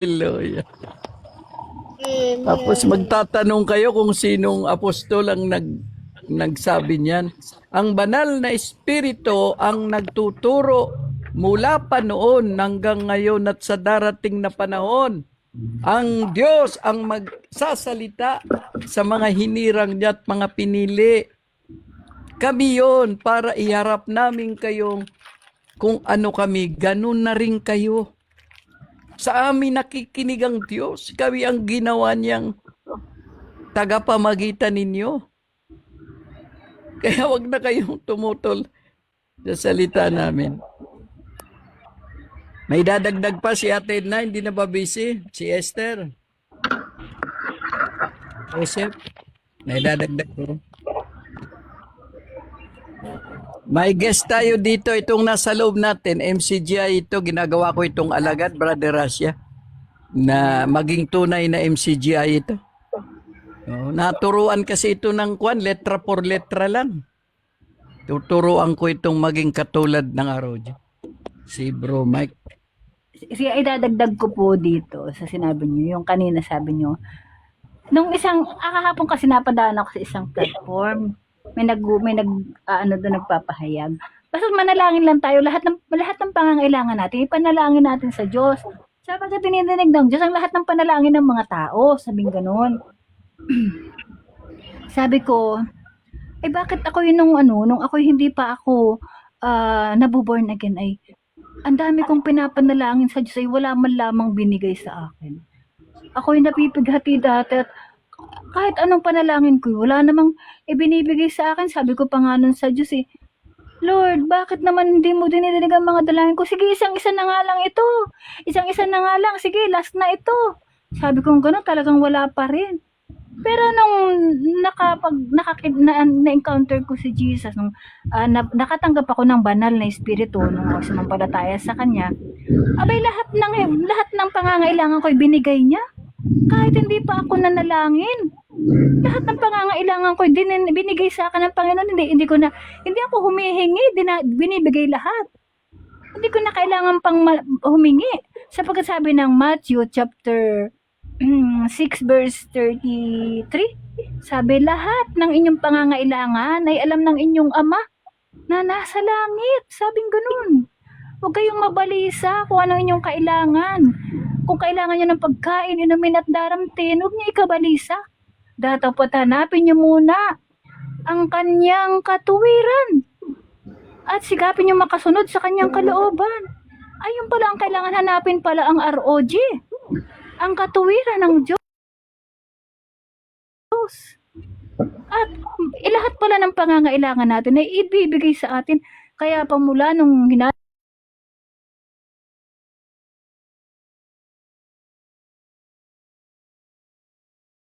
Hallelujah. Tapos magtatanong kayo kung sinong apostol ang nagsabi niyan. Ang banal na espiritu ang nagtuturo mula pa noon hanggang ngayon at sa darating na panahon. Ang Diyos ang magsasalita sa mga hinirang niya at mga pinili. Kami yon para iharap namin kayong kung ano kami, ganun na rin kayo. Sa amin nakikinig ang Diyos. Kami ang ginawa niyang tagapamagitan ninyo. Kaya wag na kayong tumutol sa salita namin. May dadagdag pa si Ate Edna, hindi na ba busy? Si Esther. Joseph, may dadagdag po. May guest tayo dito, itong nasa loob natin, MCGI ito, ginagawa ko itong alagad, Brother Rasya, na maging tunay na MCGI ito. Naturuan kasi ito ng letra por letra lang. Tuturuan ko itong maging katulad ng Arojo. Si Bro Mike. Ay dadagdag ko po dito sa sinabi niyo, yung kanina sabi niyo, nung kahapon kasi napadaan ako sa isang platform, may doon nagpapahayag. Basta manalangin lang tayo, lahat ng pangangailangan natin, ipanalangin natin sa Diyos. Sapagkat dinidinig ng Diyos ang lahat ng panalangin ng mga tao, sabing ganoon. Sabi ko, bakit ako nung ako hindi pa ako nabuborn again ay ang dami kong pinapanalangin sa Diyos ay wala man lamang binigay sa akin. Ako'y napipighati dati at kahit anong panalangin ko, wala namang ibinibigay sa akin. Sabi ko pa nga nun sa Diyos Lord, bakit naman hindi mo dinidinig ang mga dalangin ko? Sige, isang-isa na nga lang ito. Isang-isa na nga lang. Sige, last na ito. Sabi ko gano'n, talagang wala pa rin. Pero nung na-encounter ko si Jesus, nung nakatanggap ako ng banal na espiritu, nung ako sumampalataya sa Kanya, lahat ng pangangailangan ko binigay niya. Kahit hindi pa ako nanalangin, lahat ng pangangailangan ko binigay sa akin ng Panginoon. Hindi ako humihingi, binibigay lahat. Hindi ko na kailangan pang humingi. Sapagkat sabi ng Matthew chapter 6 verse 33, sabi lahat ng inyong pangangailangan ay alam ng inyong Ama na nasa langit. Sabing ganun. Huwag kayong mabalisa kung ano inyong kailangan. Kung kailangan nyo ng pagkain, inumin at daramtin, huwag nyo ikabalisa. Dapat hanapin nyo muna ang kanyang katuwiran. At sigapin nyo makasunod sa kanyang kalooban. Ayun pala ang kailangan hanapin pala ang ROG. Ang katuwiran ng Diyos. At lahat pala ng pangangailangan natin ay ibibigay sa atin. Kaya pamula nung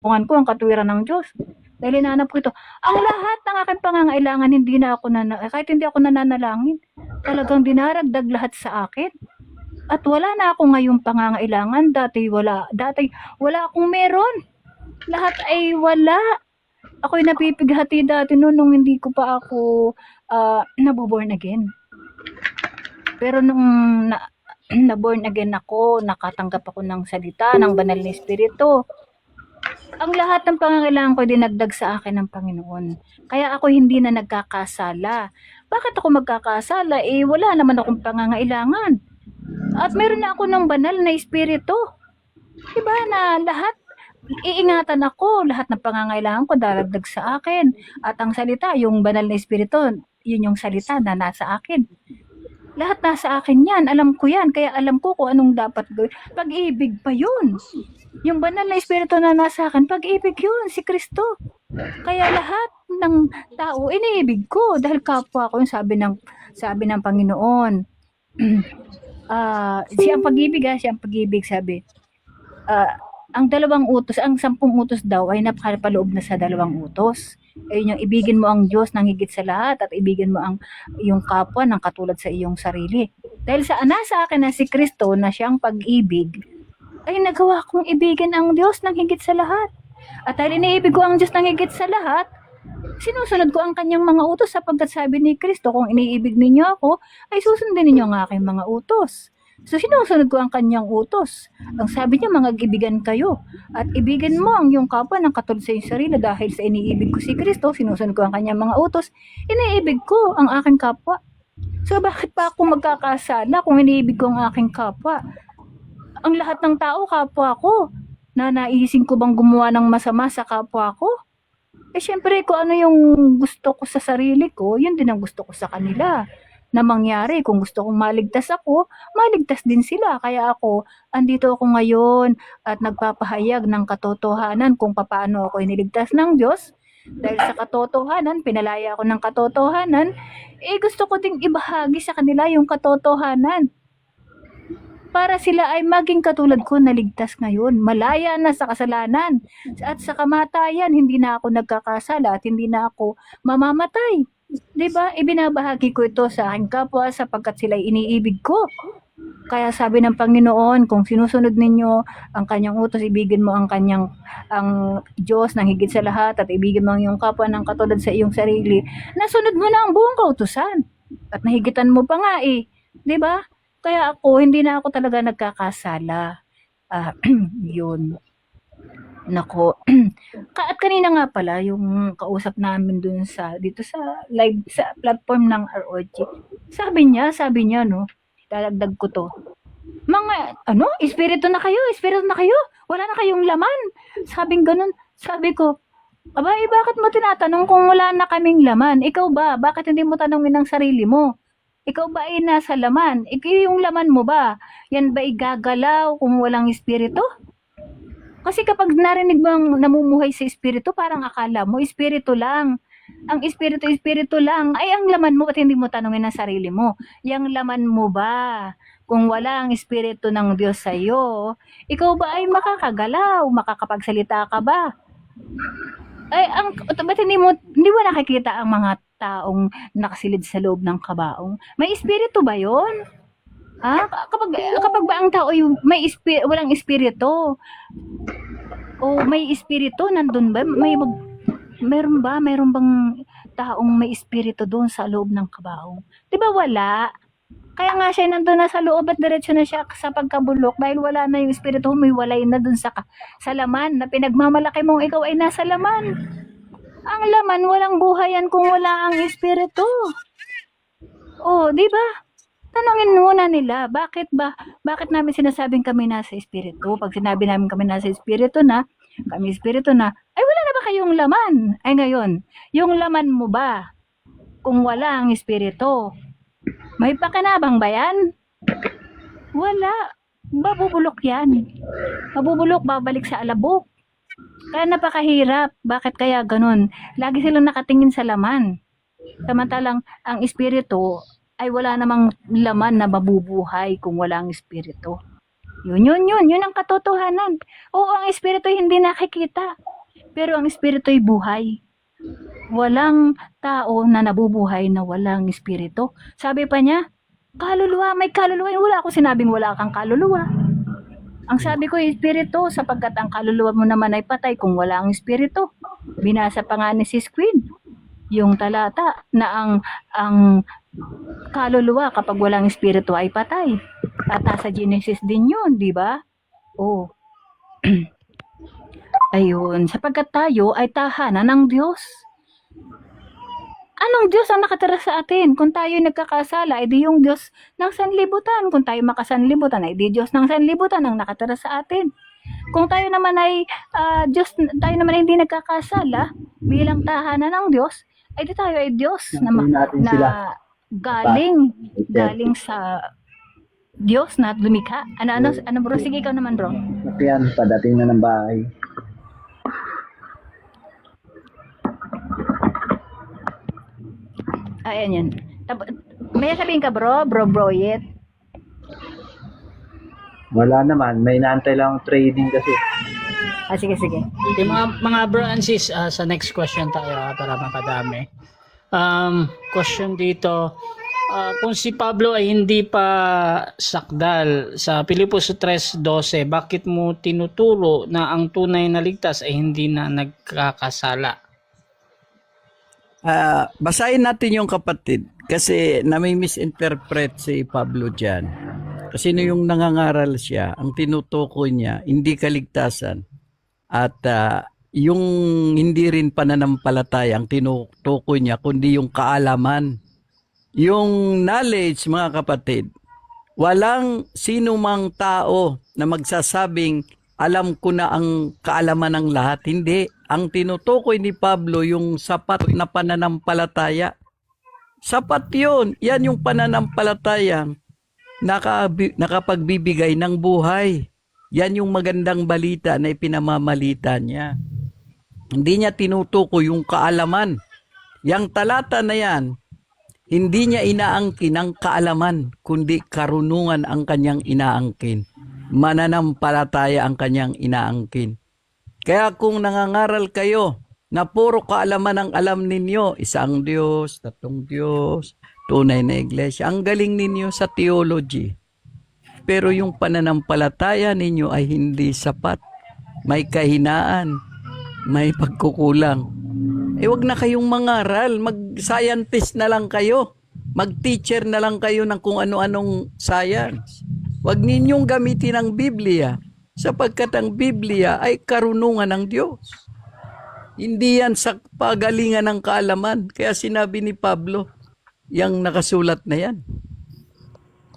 ko ang katuwiran ng Diyos. Dahil hinanap ko ito. Ang lahat ng aking pangangailangan, kahit hindi ako nananalangin, talagang dinaragdag lahat sa akin. At wala na ako ngayong pangangailangan. Dati wala akong meron. Lahat ay wala. Ako'y napipighati dati nung hindi ko pa ako nabuborn again. Pero nung na-born again ako, nakatanggap ako ng salita, ng banal na espiritu, ang lahat ng pangangailangan ko dinagdag sa akin ng Panginoon. Kaya ako hindi na nagkakasala. Bakit ako magkakasala? Wala naman akong pangangailangan. At meron na ako ng banal na espiritu. Diba na lahat, iingatan ako, lahat ng pangangailangan ko daragdag sa akin. At ang salita, yung banal na espiritu, yun yung salita na nasa akin. Lahat nasa akin yan, alam ko yan, kaya alam ko kung anong dapat gawin. Pag-ibig pa yun. Yung banal na espiritu na nasa akin, pag-ibig yun, si Kristo. Kaya lahat ng tao, iniibig ko dahil kapwa ko, yung sabi ng Panginoon. Siyang pag-ibig, sabi. Ang 10 utos daw ay napakapaloob na sa 2 utos. Ayun yung ibigin mo ang Diyos ng higit sa lahat at ibigin mo ang iyong kapwa ng katulad sa iyong sarili. Dahil nasa akin na si Kristo na siyang pag-ibig, ay nagawa kong ibigin ang Diyos ng higit sa lahat. At dahil iniibig ko ang Diyos ng higit sa lahat, sinusunod ko ang kanyang mga utos sapagkat sabi ni Kristo, kung iniibig ninyo ako, ay susundin ninyo ang aking mga utos. So, sinusunod ko ang kanyang utos. Ang sabi niya, mag-ibigan kayo. At ibigin mo ang iyong kapwa ng katulad sa iyong sarili dahil sa iniibig ko si Kristo, sinusunod ko ang kanyang mga utos, iniibig ko ang aking kapwa. So, bakit pa ako magkakasala kung iniibig ko ang aking kapwa? Ang lahat ng tao, kapwa ko. Naisin ko bang gumawa ng masama sa kapwa ko? Syempre, kung ano yung gusto ko sa sarili ko, yun din ang gusto ko sa kanila na mangyari. Kung gusto kong maligtas ako, maligtas din sila. Kaya ako, andito ako ngayon at nagpapahayag ng katotohanan kung paano ako iniligtas ng Diyos. Dahil sa katotohanan, pinalaya ako ng katotohanan, gusto ko ding ibahagi sa kanila yung katotohanan. Para sila ay maging katulad ko na ligtas ngayon, malaya na sa kasalanan at sa kamatayan, hindi na ako nagkakasala at hindi na ako mamamatay. 'Di ba? Ibinabahagi ko ito sa aking kapwa sapagkat sila iniibig ko. Kaya sabi ng Panginoon, kung sinusunod ninyo ang kanyang utos, ibigin mo ang Diyos ng higit sa lahat at ibigin mo ang iyong kapwa ng katulad sa iyong sarili. Nasunod mo na ang buong kautusan at nahigitan mo pa nga 'di ba? Kaya ako, hindi na ako talaga nagkakasala. Yun. Nako. At kanina nga pala, yung kausap namin dun dito sa live, sa platform ng ROG. Sabi niya, no, dadagdag ko to. Mga, espiritu na kayo. Wala na kayong laman. Sabing ganun. Sabi ko, abay, bakit mo tinatanong kung wala na kaming laman? Ikaw ba? Bakit hindi mo tanongin ang sarili mo? Ikaw ba ay nasa laman? Yung laman mo ba? Yan ba igagalaw kung walang espiritu? Kasi kapag narinig mo ang namumuhay sa espiritu, parang akala mo, espiritu lang. Ang espiritu lang. Ay, ang laman mo, at hindi mo tanongin ang sarili mo. Yang laman mo ba? Kung wala ang espiritu ng Diyos sa iyo, ikaw ba ay makakagalaw? Makakapagsalita ka ba? Ay, ba't hindi mo nakikita ang mga taong nakasilid sa loob ng kabaong? May espiritu ba yon? Kapag ba ang tao yung walang espiritu? O may espiritu nandun ba? Meron bang taong may espiritu doon sa loob ng kabaong? 'Di ba wala? Kaya nga siya nandun na sa loob at diretso na siya sa pagkabulok dahil wala na yung espiritu, humiwalay na dun sa laman na pinagmamalaki mong ikaw ay nasa laman. Ang laman, walang buhayan kung wala ang espiritu. Di ba? Tanungin muna nila, bakit namin sinasabing kami nasa espiritu? Pag sinabi namin kami nasa espiritu na, ay wala na ba kayong laman? Ay ngayon, yung laman mo ba kung wala ang espiritu? May pakinabang ba yan? Wala. Mabubulok yan. Mabubulok, babalik sa alabok. Kaya napakahirap. Bakit kaya ganun? Lagi silang nakatingin sa laman. Samantalang ang espiritu ay wala namang laman na mabubuhay kung wala ang espiritu. Yun ang katotohanan. Oo, ang espiritu hindi nakikita. Pero ang espiritu ay buhay. Walang tao na nabubuhay na walang espiritu. Sabi pa niya, kaluluwa, may kaluluwa. Wala ako sinabing wala kang kaluluwa. Ang sabi ko, espiritu, sapagkat ang kaluluwa mo naman ay patay kung wala ang espiritu. Binasa pa nga ni Sis Queen, yung talata na ang kaluluwa kapag walang espiritu ay patay. At sa Genesis din yun, di ba? Ayun, sapagkat tayo ay tahanan ng Diyos. Anong Diyos ang nakatira sa atin? Kung tayo nagkakasala, edi yung Diyos ng sanlibutan. Kung tayo makasanlibutan, edi Diyos ng sanlibutan ang nakatira sa atin. Kung tayo naman ay tayo naman ay hindi nagkakasala bilang tahanan ng Diyos, edi tayo ay Diyos na galing sa Diyos na lumikha. Ano bro? Sige, ikaw naman bro. Yan, padating na ng bahay. Ayan yan. May sabihin ka bro? Broyet? Wala naman, may naantay lang trading kasi. Sige. Okay, mga bro and sis, sa next question tayo para makadami. Question dito, kung si Pablo ay hindi pa sakdal sa Pilipos 3:12, bakit mo tinuturo na ang tunay na ligtas ay hindi na nagkakasala? Basahin natin yung kapatid kasi nami-misinterpret si Pablo dyan. Kasi yung nangangaral siya, ang tinutukoy niya, hindi kaligtasan. At yung hindi rin pananampalataya, ang tinutukoy niya, kundi yung kaalaman. Yung knowledge, mga kapatid, walang sino mang tao na magsasabing, alam ko na ang kaalaman ng lahat. Hindi. Ang tinutukoy ni Pablo, yung sapat na pananampalataya. Sapat yun. Yan yung pananampalatayang nakapagbibigay ng buhay. Yan yung magandang balita na ipinamamalita niya. Hindi niya tinutukoy yung kaalaman. Yang talata na yan, hindi niya inaangkin ang kaalaman, kundi karunungan ang kanyang inaangkin. Mananampalataya ang kanyang inaangkin. Kaya kung nangangaral kayo na puro kaalaman ang alam ninyo, isang Diyos, tatlong Diyos, tunay na iglesia, ang galing ninyo sa theology. Pero yung pananampalataya ninyo ay hindi sapat. May kahinaan, may pagkukulang. Wag na kayong mangaral, mag-scientist na lang kayo. Mag-teacher na lang kayo ng kung ano-anong science. Wag ninyong gamitin ang Biblia sapagkat ang Biblia ay karunungan ng Diyos. Hindi yan sa pagalingan ng kaalaman. Kaya sinabi ni Pablo, yung nakasulat na yan.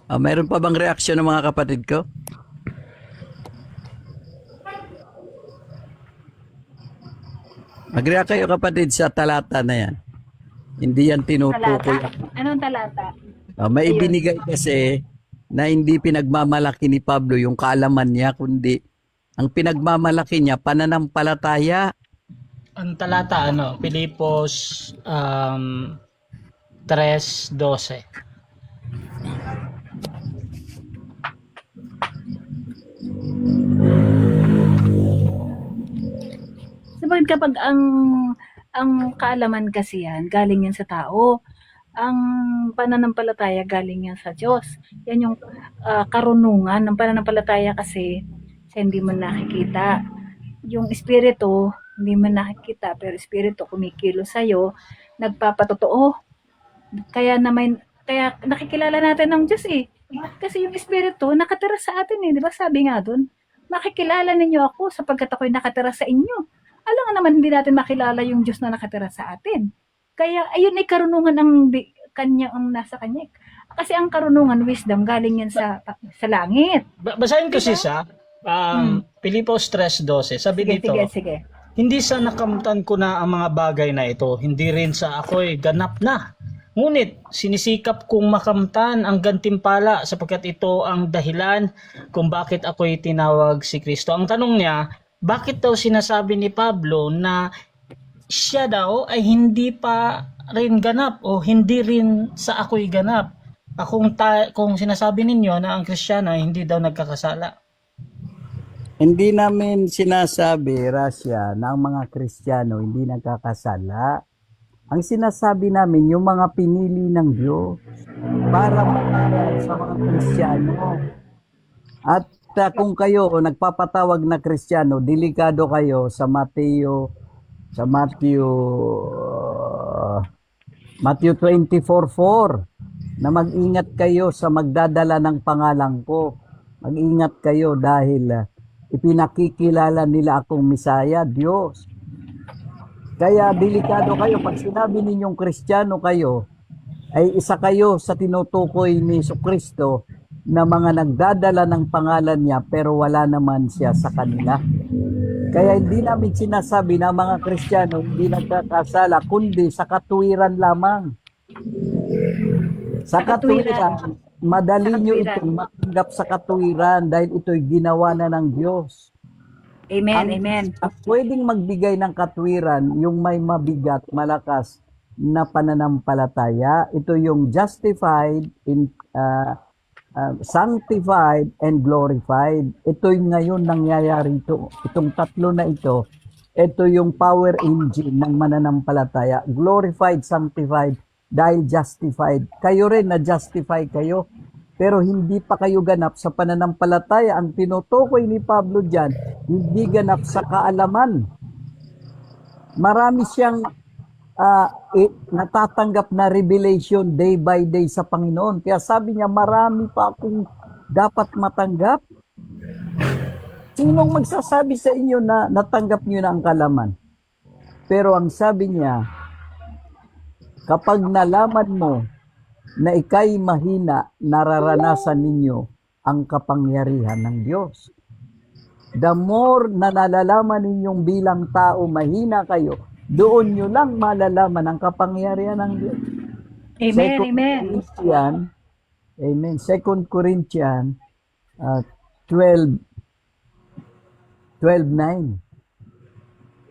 Mayroon pa bang reaksyon ng mga kapatid ko? Mag-react kayo kapatid sa talata na yan. Hindi yan tinutukoy. Talata? Anong talata? May ibinigay kasi na hindi pinagmamalaki ni Pablo yung kaalaman niya, kundi ang pinagmamalaki niya, pananampalataya. Ang talata, Pilipos 3:12. Sabagay kapag ang kaalaman kasi yan, galing yan sa tao. Ang pananampalataya galing yan sa Diyos. Yan yung karunungan ng pananampalataya kasi sa hindi mo nakikita. Yung espiritu, hindi mo nakikita, pero espiritu kumikilos sa'yo, nagpapatotoo. Kaya nakikilala natin ng Diyos eh. Kasi yung espiritu nakatira sa atin eh. Di ba sabi nga dun, makikilala ninyo ako sapagkat ako'y nakatira sa inyo. Alam nga naman hindi natin makilala yung Diyos na nakatira sa atin. Kaya ayun ay karunungan ang nasa kanya. Kasi ang karunungan, wisdom, galing yan sa langit. Basahin ko sis Pilipos 3:12. Sabi dito, Sige. hindi sa nakamtan ko na ang mga bagay na ito, hindi rin sa ako'y ganap na. Ngunit sinisikap kong makamtan ang gantimpala sapagkat ito ang dahilan kung bakit ako'y tinawag si Kristo. Ang tanong niya, bakit daw sinasabi ni Pablo na siya daw ay hindi pa rin ganap o hindi rin sa ako'y ganap? Kung sinasabi ninyo na ang Kristiyano ay hindi daw nagkakasala. Hindi namin sinasabi, Rasya, na ang mga Kristiyano hindi nagkakasala. Ang sinasabi namin, yung mga pinili ng Diyos para mangaral sa mga Kristiyano. At kung kayo nagpapatawag na Kristiyano, delikado kayo sa Matthew 24:4 na mag-ingat kayo sa magdadala ng pangalan ko. Mag-ingat kayo dahil ipinakikilala nila akong Misaya, Diyos. Kaya delikado kayo pag sinabi ninyong Kristiyano kayo, ay isa kayo sa tinutukoy ni Jesucristo na mga nagdadala ng pangalan niya pero wala naman siya sa kanila. Kaya hindi namin sinasabi na mga Kristiyano hindi nagkakasala, kundi sa katuwiran lamang. Sa katuwiran, madali nyo itong matanggap sa katuwiran dahil ito'y ginawa na ng Diyos. Amen. Ang pwedeng magbigay ng katwiran, yung may mabigat, malakas na pananampalataya, ito yung justified, sanctified, and glorified. Ito yung ngayon nangyayari ito. Itong tatlo na ito yung power engine ng mananampalataya. Glorified, sanctified, dahil justified. Kayo rin na-justify kayo. Pero hindi pa kayo ganap sa pananampalataya. Ang tinutukoy ni Pablo dyan, hindi ganap sa kaalaman. Marami siyang natatanggap na revelation day by day sa Panginoon. Kaya sabi niya, marami pa akong dapat matanggap? Sinong magsasabi sa inyo na natanggap nyo na ang kalaman? Pero ang sabi niya, kapag nalaman mo na ikay mahina, nararanasan ninyo ang kapangyarihan ng Diyos. The more na nalalaman ninyong bilang tao mahina kayo, doon nyo lang malalaman ang kapangyarihan ng Diyos. Amen, amen. Amen. 2 Corinthians 12:9.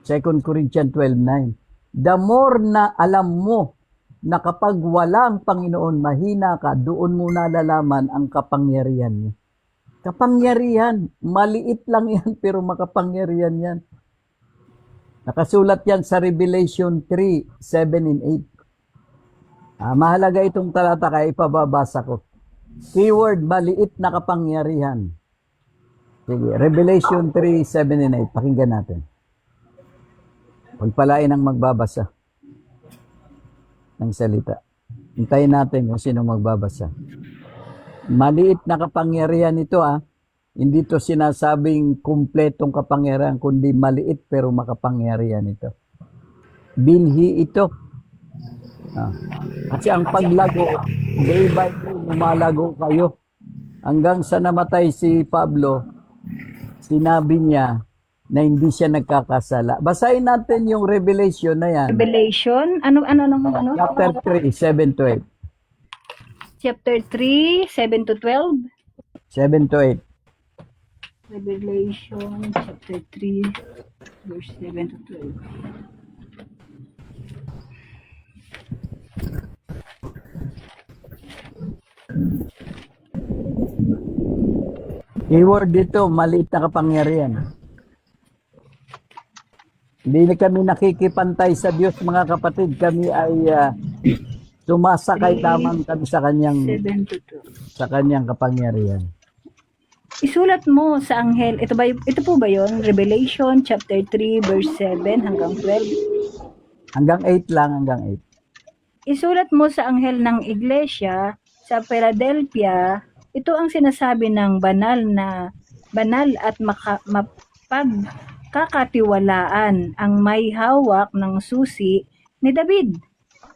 2 Corinthians 12:9. The more na alam mo na kapag wala ang Panginoon, mahina ka, doon mo nalalaman ang kapangyarihan niya. Kapangyarihan, maliit lang yan, pero makapangyarihan yan. Nakasulat yan sa Revelation 3:7 and 8. Mahalaga itong talata kaya ipababasa ko. Keyword, maliit na kapangyarihan. Sige, Revelation 3:7 and 8. Pakinggan natin. Pagpalain ang magbabasa ng salita. Hintayin natin kung sino magbabasa. Maliit na kapangyarihan ito Hindi to sinasabing kumpletong kapangyarihan, kundi maliit pero makapangyarihan ito. Binhi ito. Kasi ang paglago, day by day, lumalago kayo. Hanggang sa namatay si Pablo, sinabi niya na hindi siya nagkakasala. Basahin natin yung Revelation na yan. Revelation? Ano? Chapter 3, 7 to 8. Chapter 3, 7 to 12. 7 to 8. Revelation, chapter 3, verse 7 to 12. Keyword dito, maliit na kapangyarihan. Hindi na kami nakikipantay sa Diyos, mga kapatid. Kami ay sumasakay lamang kami sa kanyang 7 to 12. kapangyarihan. Isulat mo sa anghel, ito po ba yon? Revelation chapter 3 verse 7 hanggang 12. Hanggang 8 lang, hanggang 8. Isulat mo sa anghel ng iglesia sa Philadelphia, ito ang sinasabi ng banal at mapagkakatiwalaan, ang may hawak ng susi ni David.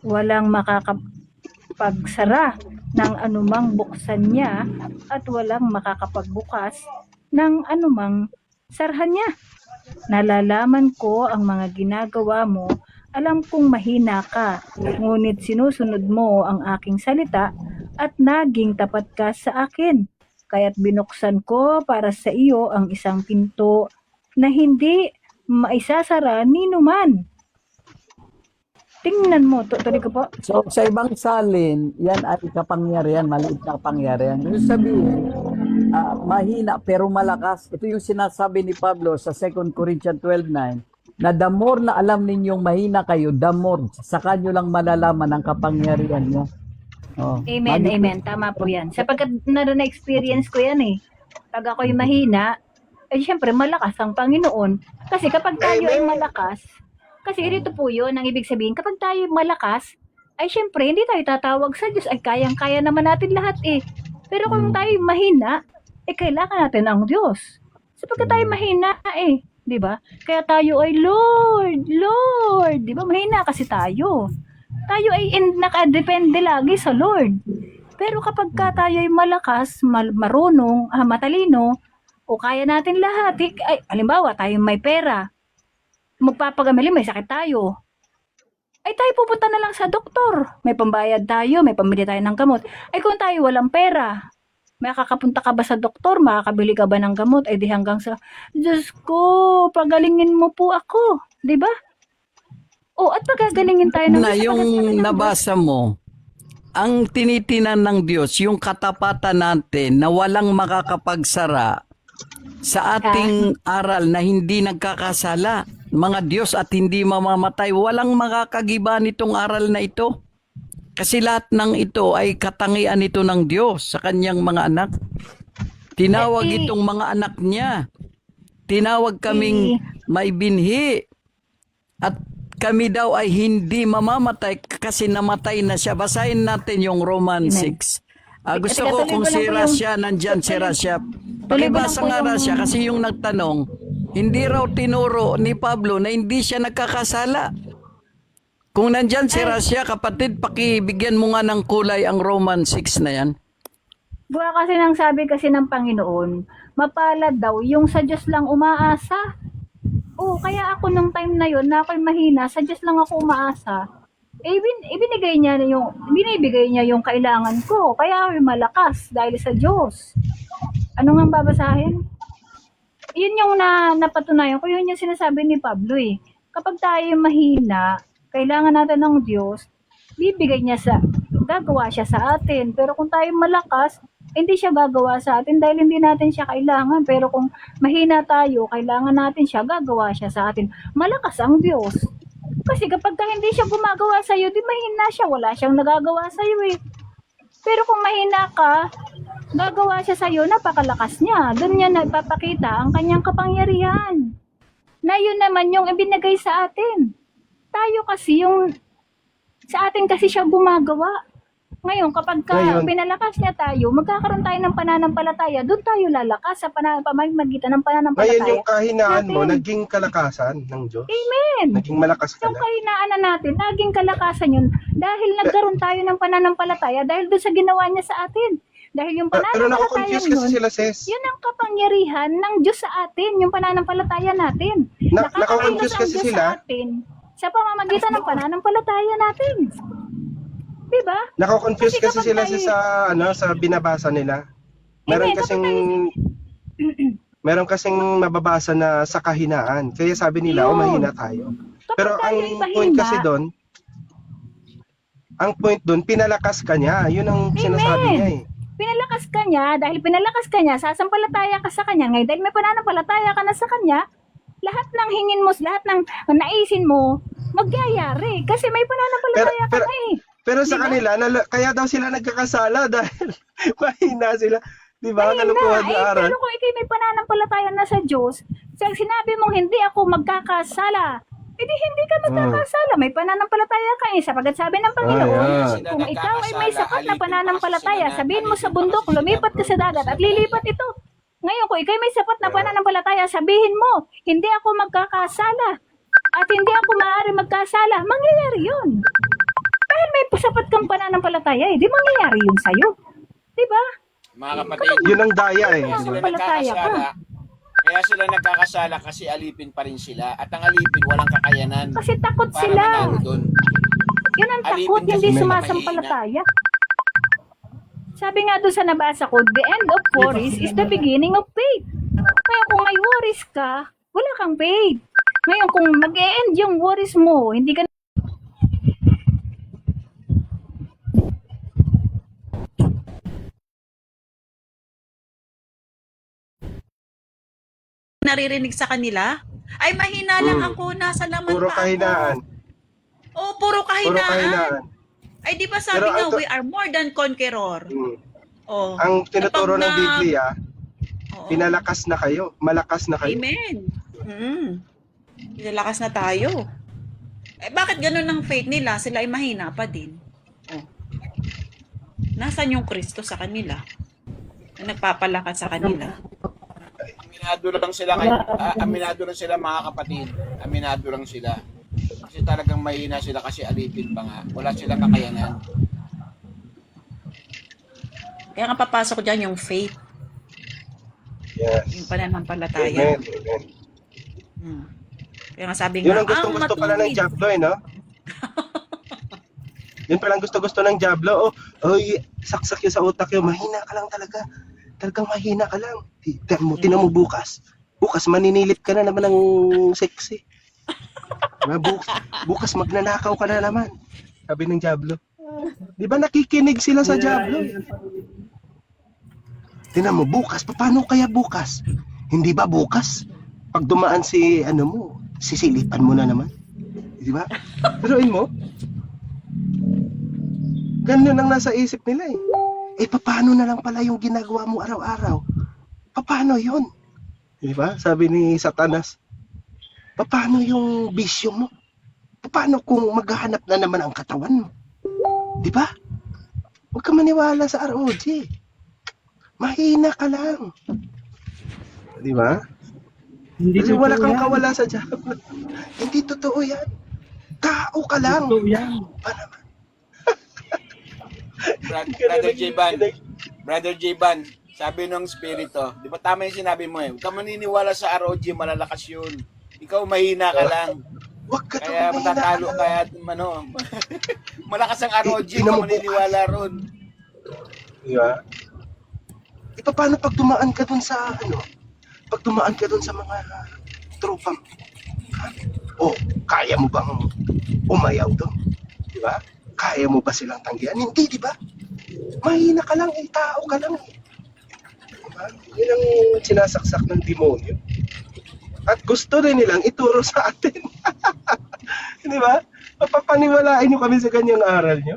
Walang makakapagsara ng anumang buksan niya at walang makakapagbukas ng anumang sarhan niya. Nalalaman ko ang mga ginagawa mo, alam kong mahina ka, ngunit sinusunod mo ang aking salita at naging tapat ka sa akin. Kaya't binuksan ko para sa iyo ang isang pinto na hindi maisasara ni numan. Tingnan mo, tuloy ko po. So, sa ibang salin, yan ay kapangyarihan, maliit na kapangyarihan. Yung sabihin, mahina pero malakas. Ito yung sinasabi ni Pablo sa 2 Corinthians 12:9, na the more na alam ninyong mahina kayo, the more, saka nyo lang malalaman ang kapangyarihan nyo. Amen, amen. Tama po yan. Sapagkat na-experience ko yan eh. Pag ako'y mahina, syempre malakas ang Panginoon. Kasi kapag tayo ay malakas, kasi ito po yun, ang ibig sabihin, kapag tayo malakas, ay syempre, hindi tayo tatawag sa Diyos. Ay kayang-kaya naman natin lahat eh. Pero kung tayo mahina, kailangan natin ang Diyos. Sapagkat tayo mahina eh. Di ba? Kaya tayo ay, Lord, Lord. Di ba? Mahina kasi tayo. Tayo ay nakadepende lagi sa Lord. Pero kapag tayo ay malakas, marunong, matalino, o kaya natin lahat, ay, halimbawa, tayo may pera, magpapagamali, may sakit tayo, ay tayo pupunta na lang sa doktor. May pambayad tayo, may pamili tayo ng gamot. Ay kung tayo walang pera, makakapunta ka ba sa doktor? Makakabili ka ba ng gamot? Ay di hanggang sa, Diyos ko, pagalingin mo po ako. Di ba? O, at pagagalingin tayo ng Na yung nabasa mo, ang tinitinan ng Diyos, yung katapatan natin na walang makakapagsara sa ating aral na hindi nagkakasala, mga Diyos at hindi mamamatay, walang makakagiba nitong aral na ito. Kasi lahat ng ito ay katangian ito ng Diyos sa kanyang mga anak. Tinawag itong mga anak niya. Tinawag kaming may binhi. At kami daw ay hindi mamamatay kasi namatay na siya. Basahin natin yung Romans 6. Gusto Teka, ko tuloy kung ko lang si po yung- Rasya, nandyan si Rasya. Pakibasa nga Rasya kasi yung nagtanong, hindi raw tinuro ni Pablo na hindi siya nagkakasala. Kung nandyan si Rasya, kapatid, pakibigyan mo nga ng kulay ang Roman 6 na yan. Buwa kasi nang sabi kasi ng Panginoon, mapalad daw yung sa Diyos lang umaasa. Oo, kaya ako nung time na yon na ako'y mahina, sa Diyos lang ako umaasa. Binibigay niya yung kailangan ko. Kaya ako'y malakas dahil sa Diyos. Ano nga babasahin? Yun yung napatunayan ko, yun yung sinasabi ni Pablo eh. Kapag tayo mahina, kailangan natin ng Diyos, gagawa siya sa atin. Pero kung tayo malakas, hindi siya gagawa sa atin dahil hindi natin siya kailangan. Pero kung mahina tayo, kailangan natin siya, gagawa siya sa atin. Malakas ang Diyos. Kasi kapag hindi siya gumagawa sa iyo, di mahina siya, wala siyang nagagawa sa iyo eh. Pero kung mahina ka, gagawa siya sa iyo, napakalakas niya. Doon niya nagpapakita ang kanyang kapangyarihan. Na yun naman yung ibinigay sa atin. Tayo kasi sa atin kasi siya gumagawa. Ngayon, kapag pinalakas niya tayo, magkakaroon tayo ng pananampalataya, doon tayo lalakas sa pamamagitan ng pananampalataya. Ngayon yung kahinaan mo, natin. naging kalakasan ng Diyos. Amen. Naging malakas ka Yung na. kahinaan na natin, naging kalakasan yun dahil nagkaroon tayo ng pananampalataya dahil doon sa ginawa niya sa atin. Dahil yung Pero pananampalataya nako-confuse kasi yun, sila, sis. yun ang kapangyarihan ng Diyos sa atin, yung pananampalataya natin. Nako-confuse ang kasi Diyos sila. sa atin sa pamamagitan ng pananampalataya natin. Diba? Nako-confuse kasi Kasi sila kapag sa binabasa nila. Meron kasing mababasa na sa kahinaan. Kaya sabi nila, Yun. mahina tayo. Pero Kapag ang tayo'y mahina, point kasi doon, pinalakas ka niya. Yun ang sinasabi niya eh. pinalakas ka niya, dahil pinalakas ka niya, sasampalataya ka sa kanya. Ngayon, dahil may pananampalataya ka na sa kanya, lahat ng hingin mo, lahat ng naisin mo, magyayari. Kasi may pananampalataya ka na eh. Pero sa kanila, kaya daw sila nagkakasala dahil mahina sila. Di ba? Kalukuhan na aral. Pero kung ikaw may pananampalataya na sa Diyos, sinabi mong hindi ako magkakasala, edi hindi ka magkakasala. May pananampalataya ka eh. Sapagat sabi ng Panginoon, kung ikaw ay may sapat na pananampalataya, sabihin mo sa bundok, lumipat ka sa dagat at lilipat ito. Ngayon, kung ikaw may sapat na pananampalataya, sabihin mo, hindi ako magkakasala at hindi ako maaari magkasala. Mangyayari yun. Dahil may sapat kang pananampalataya, di mangyayari yun sa'yo. Di ba? Mga kapatid, Yun ang daya eh. kaya sila Palataya ka. nagkakasala. Kaya sila nagkakasala kasi alipin pa rin sila. At ang alipin, walang kakayanan Kasi takot para sila. manalo doon. Yun ang Alipin takot, kasi hindi may sumasampalataya. Sabi nga doon sa nabasa ko, the end of worries is the beginning of faith. Kaya kung may worries ka, wala kang faith. Ngayon, kung mag-e-end yung worries mo, hindi ka naririnig sa kanila, ay mahina lang ako, nasa laman Puro pa kahinaan. ako. Oh, puro Puro kahinaan. kahinaan. Ay di ba sabi Pero nga, ito- we are more than conqueror. Oh. Ang tinuturo Kapag ng Biblia, Oo. pinalakas na kayo, malakas na kayo. Amen. Pinalakas na tayo. Eh bakit ganun ang faith nila? Sila ay mahina pa din. Oh. Nasaan yung Kristo sa kanila? Na nagpapalakas sa kanila? Aminado lang sila mga kapatid. Aminado lang sila. Kasi talagang mahina sila kasi alipin pa nga. Wala silang kakayanan. Kaya nga papasok dyan yung faith, Yes. yung pananampalataya. Amen. Amen. Kaya nga sabi Yun nga, ang gusto-gusto pala ng Diablo eh, no? Yun palang gusto-gusto ng Diablo. Saksak yun sa utak yun. Mahina ka lang talaga. Talagang mahina ka lang. Tinan mo bukas. Bukas maninilip ka na naman ng sexy. Bukas magnanakaw ka na naman. Sabi ng Diablo. Di ba nakikinig sila sa Diablo? Tinan mo bukas. Paano kaya bukas? Hindi ba bukas? Pag dumaan si sisilipan mo na naman. Di ba? Pero mo, ganun ang nasa isip nila eh. Paano na lang pala yung ginagawa mo araw-araw? Paano yun? Di ba? Sabi ni Satanas, paano yung bisyo mo? Paano kung maghahanap na naman ang katawan mo? Di ba? Huwag ka maniwala sa ROG. Mahina ka lang. Di ba? Hindi Kasi wala totoo kang yan. kawala sa Diablo. Hindi totoo yan. Tao ka lang. Totoo yan. Brother J-Ban, sabi ng Spirito, di ba tama yung sinabi mo eh, huwag ka maniniwala sa ROG, malalakas yun. Ikaw mahina ka lang. Huwag ka Kaya tumingin matatalo na. kaya malakas ang ROG, huwag ka Binubukas. maniniwala ron. Di ba? Paano pag dumaan ka dun sa pag dumaan ka dun sa mga tropa mo? Oh, kaya mo bang umayaw dun? Di ba? Kaya mo ba silang tanggihan? Hindi, di ba? Mahina ka lang, tao ka lang. Diba? Yun ang sinasaksak ng demonyo. At gusto rin nilang ituro sa atin. Di ba? Mapapaniwalain nyo kami sa kanyang aral nyo.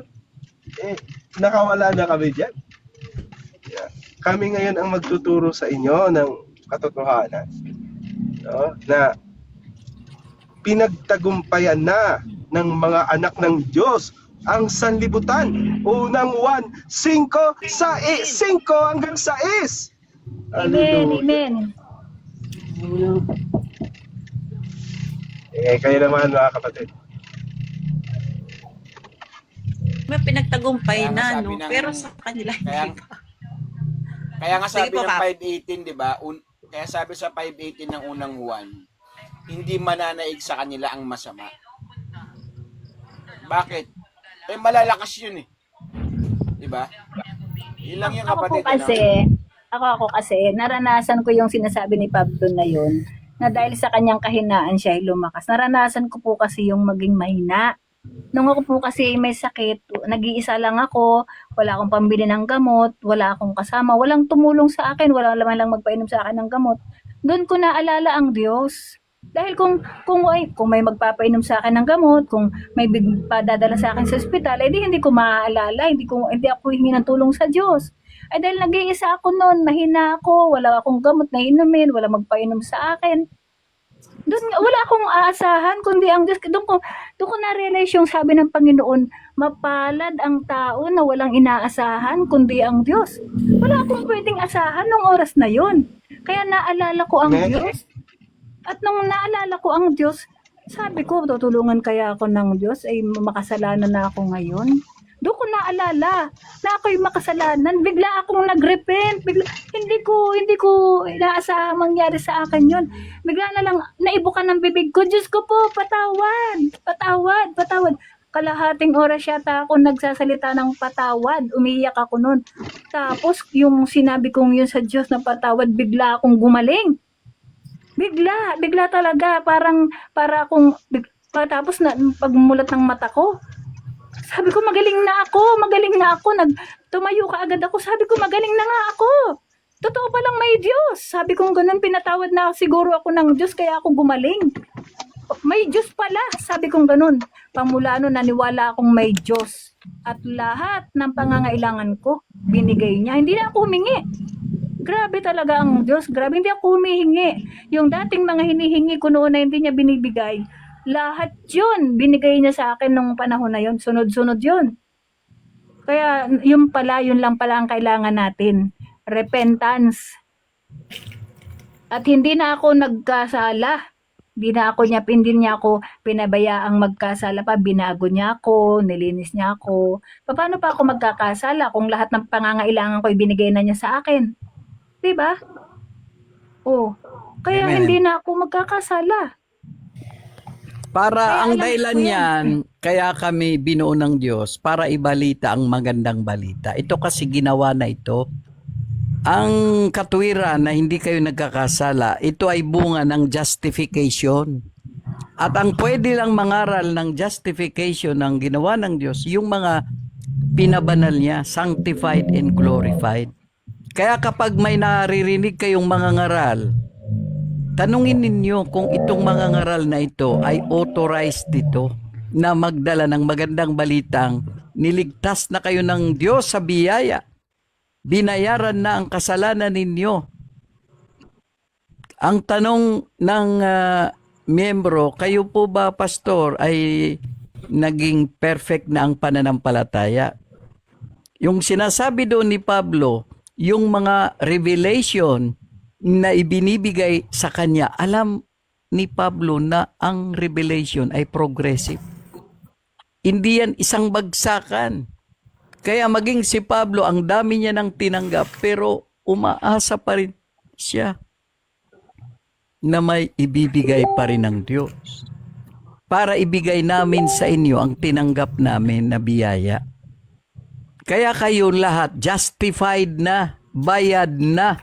Nakawala na kami dyan. Yeah. Kami ngayon ang magtuturo sa inyo ng katotohanan. No? Na pinagtagumpayan na ng mga anak ng Diyos ang sanlibutan. Unang 1, 5 hanggang 6. Amen. Kayo naman mga kapatid. May pinagtagumpay Kaya nga na, sabi no? ng- Pero sa kanila, Kaya, hindi pa. kaya nga Sige sabi po, ng Kap. 518, di ba? Kaya sabi sa 518 ng unang 1, hindi mananaig sa kanila ang masama. Bakit? Malalakas yun eh. Di ba? Yun lang yung kapatid. Ako kasi, naranasan ko yung sinasabi ni Pablo na yun, na dahil sa kanyang kahinaan siya ay lumakas. Naranasan ko po kasi yung maging mahina. Nung ako po kasi may sakit, nag-iisa lang ako, wala akong pambili ng gamot, wala akong kasama, walang tumulong sa akin, wala naman lang magpainom sa akin ng gamot. Doon ko naalala ang Diyos. Dahil kung may magpapainom sa akin ng gamot, kung may padadala sa akin sa ospital, hindi ko maaalala, hindi ako hingi ng tulong sa Diyos. Ay dahil nag-iisa ako noon, mahina ako, wala akong gamot na inumin, wala magpainom sa akin. Doon wala akong aasahan kundi ang Diyos. Doon ko na-realize yung sabi ng Panginoon, mapalad ang tao na walang inaasahan kundi ang Diyos. Wala akong pwedeng asahan nung oras na yon. Kaya naalala ko ang Diyos. At nung naalala ko ang Diyos, sabi ko, tutulungan kaya ako ng Diyos, ay makasalanan na ako ngayon. Doon ko naalala na ako'y makasalanan. Bigla akong nag-repent. Hindi ko inaasahang mangyari sa akin yun. Bigla na lang naibukan ng bibig ko. Diyos ko po, patawad. Kalahating oras yata ako nagsasalita ng patawad. Umiiyak ako nun. Tapos yung sinabi kong yun sa Diyos na patawad, bigla akong gumaling. Bigla talaga. Para akong, tapos na, pagmulat ng mata ko, sabi ko, magaling na ako. Tumayo ka agad ako. Sabi ko, magaling na nga ako. Totoo palang may Diyos. Sabi ko, ganun, pinatawad na siguro ako ng Diyos, kaya ako gumaling. May Diyos pala. Sabi ko, ganun. Pamula nun, naniwala akong may Diyos. At lahat ng pangangailangan ko, binigay niya. Hindi na ako humingi. Grabe talaga ang Diyos. Grabe, hindi ako humihingi. Yung dating mga hinihingi ko noon na hindi niya binibigay, lahat yun, binigay niya sa akin nung panahon na yun. Sunod-sunod yun. Kaya yun lang pala ang kailangan natin. Repentance. At hindi na ako nagkasala. Hindi niya ako pinabayaang magkasala pa. Binago niya ako, nilinis niya ako. Paano pa ako magkakasala kung lahat ng pangangailangan ko ibinigay na niya sa akin? Diba? Oh. Kaya Amen. hindi na ako magkakasala. Para Kaya ang alam dahilan ko yan. niyan, kaya kami binuo ng Diyos para ibalita ang magandang balita. Ito kasi ginawa na ito. Ang katwiran na hindi kayo nagkakasala, ito ay bunga ng justification. At ang pwede lang mangaral ng justification ng ginawa ng Diyos, yung mga pinabanal niya, sanctified and glorified. Kaya kapag may naririnig kayong mga ngaral, tanungin ninyo kung itong mga ngaral na ito ay authorized dito na magdala ng magandang balitang niligtas na kayo ng Diyos sa biyaya. Binayaran na ang kasalanan ninyo. Ang tanong ng miyembro, kayo po ba, pastor, ay naging perfect na ang pananampalataya? Yung sinasabi doon ni Pablo, yung mga revelation na ibinibigay sa kanya, alam ni Pablo na ang revelation ay progressive. Hindi yan isang bagsakan. Kaya maging si Pablo, ang dami niya nang tinanggap, pero umaasa pa rin siya na may ibibigay pa rin ng Diyos. Para ibigay namin sa inyo ang tinanggap namin na biyaya. Kaya kayo lahat, justified na, bayad na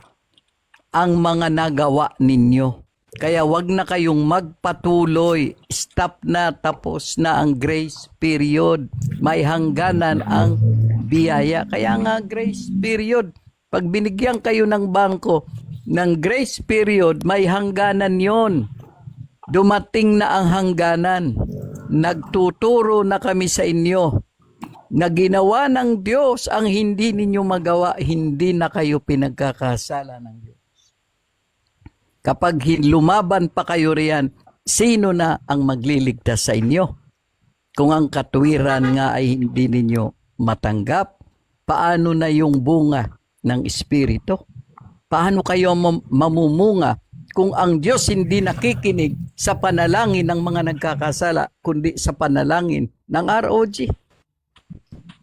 ang mga nagawa ninyo. Kaya wag na kayong magpatuloy. Stop na, tapos na ang grace period. May hangganan ang biyaya. Kaya nga grace period. Pag binigyan kayo ng bangko ng grace period, may hangganan yon. Dumating na ang hangganan. Nagtuturo na kami sa inyo na ginawa ng Diyos ang hindi ninyo magawa, hindi na kayo pinagkakasala ng Diyos. Kapag lumaban pa kayo riyan, sino na ang magliligtas sa inyo? Kung ang katwiran nga ay hindi ninyo matanggap, paano na yung bunga ng Espiritu? Paano kayo mamumunga kung ang Diyos hindi nakikinig sa panalangin ng mga nagkakasala, kundi sa panalangin ng ROG?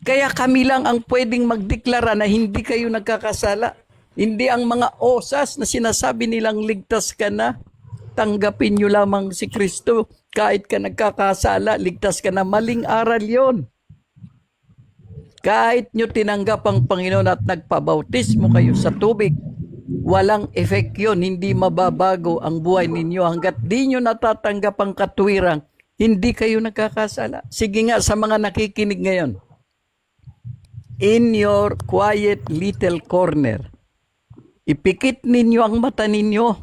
Kaya kami lang ang pwedeng magdeklara na hindi kayo nagkakasala. Hindi ang mga osas na sinasabi nilang ligtas ka na. Tanggapin nyo lamang si Kristo. Kahit ka nagkakasala, ligtas ka na. Maling aral yon. Kahit nyo tinanggap ang Panginoon at nagpabautismo kayo sa tubig, walang effect yun. Hindi mababago ang buhay ninyo. Hanggat di nyo natatanggap ang katwirang, hindi kayo nagkakasala. Sige nga sa mga nakikinig ngayon, in your quiet little corner, ipikit ninyo ang mata ninyo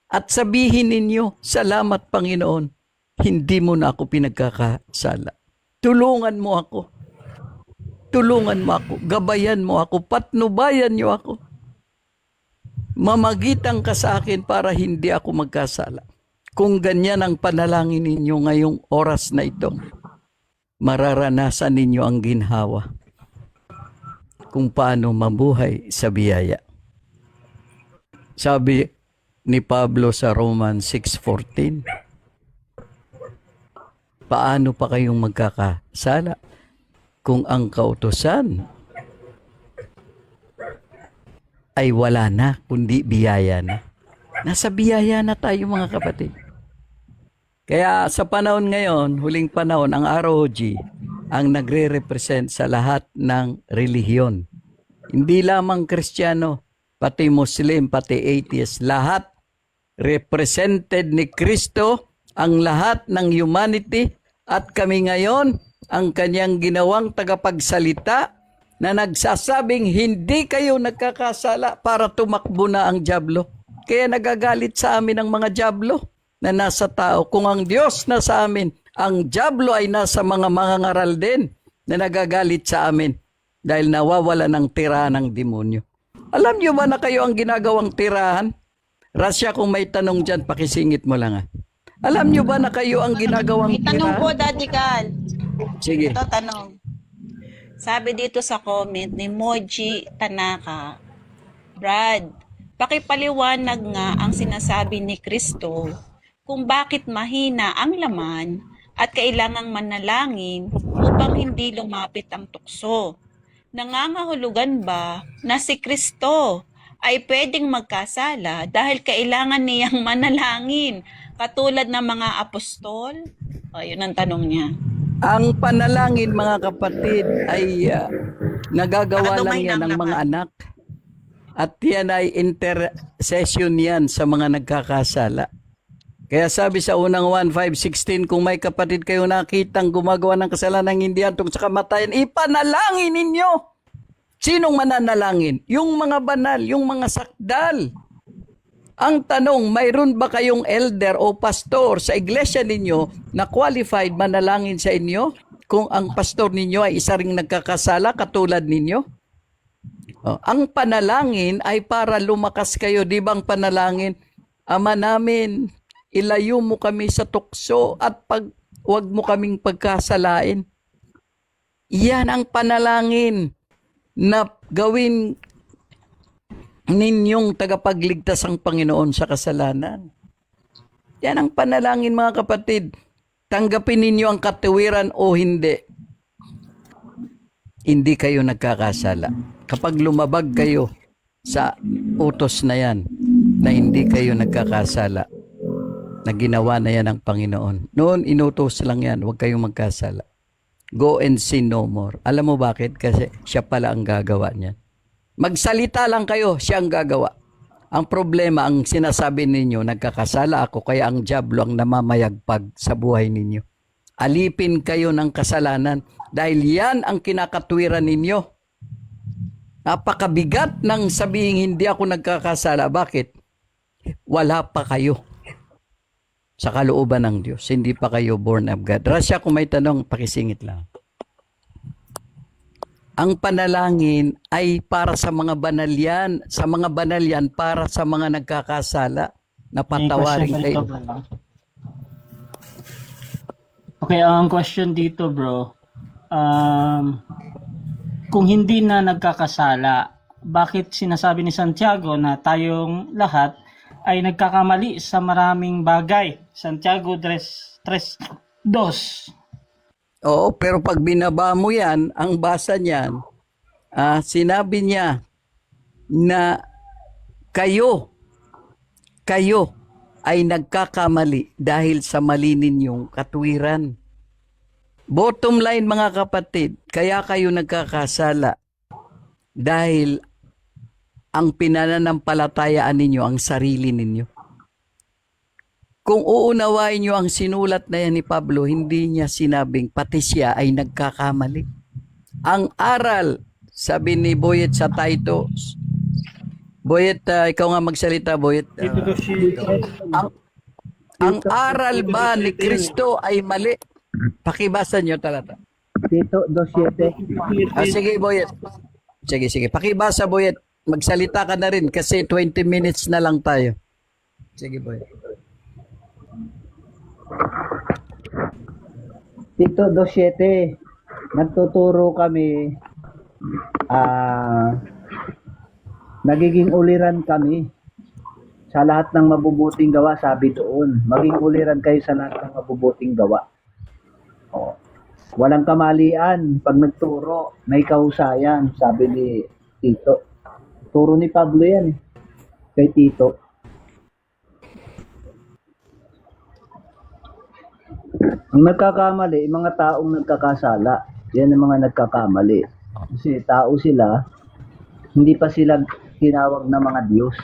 at sabihin ninyo, salamat Panginoon, hindi mo na ako pinagkakasala. Tulungan mo ako. Tulungan mo ako. Gabayan mo ako. Patnubayan niyo ako. Mamagitan ka sa akin para hindi ako magkasala. Kung ganyan ang panalangin ninyo ngayong oras na ito, mararanasan ninyo ang ginhawa kung paano mabuhay sa biyaya. Sabi ni Pablo sa Romans 6:14, paano pa kayong magkakasala kung ang kautusan ay wala na, kundi biyaya na? Nasa biyaya na tayo mga kapatid. Kaya sa panahon ngayon, huling panahon, ang ROG ang nagre-represent sa lahat ng relihiyon. Hindi lamang Kristiyano, pati Muslim, pati atheist, lahat represented ni Kristo, ang lahat ng humanity, at kami ngayon ang kanyang ginawang tagapagsalita na nagsasabing hindi kayo nagkakasala para tumakbo na ang dyablo. Kaya nagagalit sa amin ang mga dyablo na nasa tao. Kung ang Diyos na sa amin, ang dyablo ay nasa mga mangangaral din na nagagalit sa amin dahil nawawala ng tirahan ng demonyo. Alam niyo ba na kayo ang ginagawang tirahan? Rasya, kung may tanong dyan, pakisingit mo lang. Alam niyo ba na kayo ang ginagawang May tanong tirahan? po, Daddy Cal. Sige. Ito tanong. Sabi dito sa comment ni Moji Tanaka, Brad, pakipaliwanag nga ang sinasabi ni Kristo kung bakit mahina ang laman at kailangang manalangin upang hindi lumapit ang tukso. Nangangahulugan ba na si Kristo ay pwedeng magkasala dahil kailangan niyang manalangin katulad ng mga apostol? O, yun ang tanong niya. Ang panalangin, mga kapatid, ay nagagawa lang yan ng mga anak. At yan ay intercession yan sa mga nagkakasala. Kaya sabi sa unang 1:5-16, kung may kapatid kayo nakitang gumagawa ng kasalanan hindi hantong sa kamatayan, ipanalangin ninyo. Sinong mananalangin? Yung mga banal, yung mga sakdal. Ang tanong, mayroon ba kayong elder o pastor sa iglesia ninyo na qualified manalangin sa inyo? Kung ang pastor ninyo ay isa ring nagkakasala katulad ninyo? Ang panalangin ay para lumakas kayo. Di ba ang panalangin? Ama namin, ilayo mo kami sa tukso at wag mo kaming pagkasalain. Yan ang panalangin. na gawin ninyong tagapagligtas ang Panginoon sa kasalanan. Yan ang panalangin, mga kapatid. Tanggapin ninyo ang katuwiran o hindi. Hindi kayo nagkakasala. Kapag lumabag kayo sa utos na yan, na hindi kayo nagkakasala, na ginawa na yan ng Panginoon. Noon, inutos lang yan, huwag kayong magkasala. Go and sin no more. Alam mo bakit? Kasi siya pala ang gagawa niyan. Magsalita lang kayo, siya ang gagawa. Ang problema, ang sinasabi ninyo, nagkakasala ako, kaya ang diablo ang namamayagpag sa buhay ninyo. Alipin kayo ng kasalanan dahil yan ang kinakatwiran ninyo. Napakabigat ng sabihin hindi ako nagkakasala. Bakit? Wala pa kayo sa kalooban ng Diyos. Hindi pa kayo born of God. Rasya, kung may tanong, pakisingit lang. Ang panalangin ay para sa mga banal yan. Sa mga banal yan, para sa mga nagkakasala na patawarin kayo. Okay, ang question dito, bro. Kung hindi na nagkakasala, bakit sinasabi ni Santiago na tayong lahat ay nagkakamali sa maraming bagay? Santiago 3:2. Oo, pero pag binaba mo yan, ang basa niyan, sinabi niya na kayo ay nagkakamali dahil sa mali ninyong katwiran. Bottom line, mga kapatid, kaya kayo nagkakasala dahil ang pinananampalatayaan ninyo ang sarili ninyo. Kung uunawain nyo ang sinulat na yan ni Pablo, hindi niya sinabing pati siya ay nagkakamali. Ang aral, sabi ni Boyet sa Titus, Boyet, ikaw nga magsalita, Boyet. Ang aral ba ni Kristo ay mali? Pakibasa nyo talata. Tito 2:7. Sige, Boyet. Sige. Pakibasa, Boyet. Magsalita ka na rin kasi 20 minutes na lang tayo. Sige, Boyet. Tito 2:7. Nagtuturo kami, nagiging uliran kami sa lahat ng mabubuting gawa, sabi doon. Maging uliran kayo sa lahat ng mabubuting gawa. O, walang kamalian. Pag nagturo, may kahusayan, sabi ni Tito. Turo ni Pablo yan kay Tito. Ang nagkakamali, mga taong nagkakasala. Yan ang mga nagkakamali. Kasi tao sila, hindi pa sila tinawag na mga Diyos.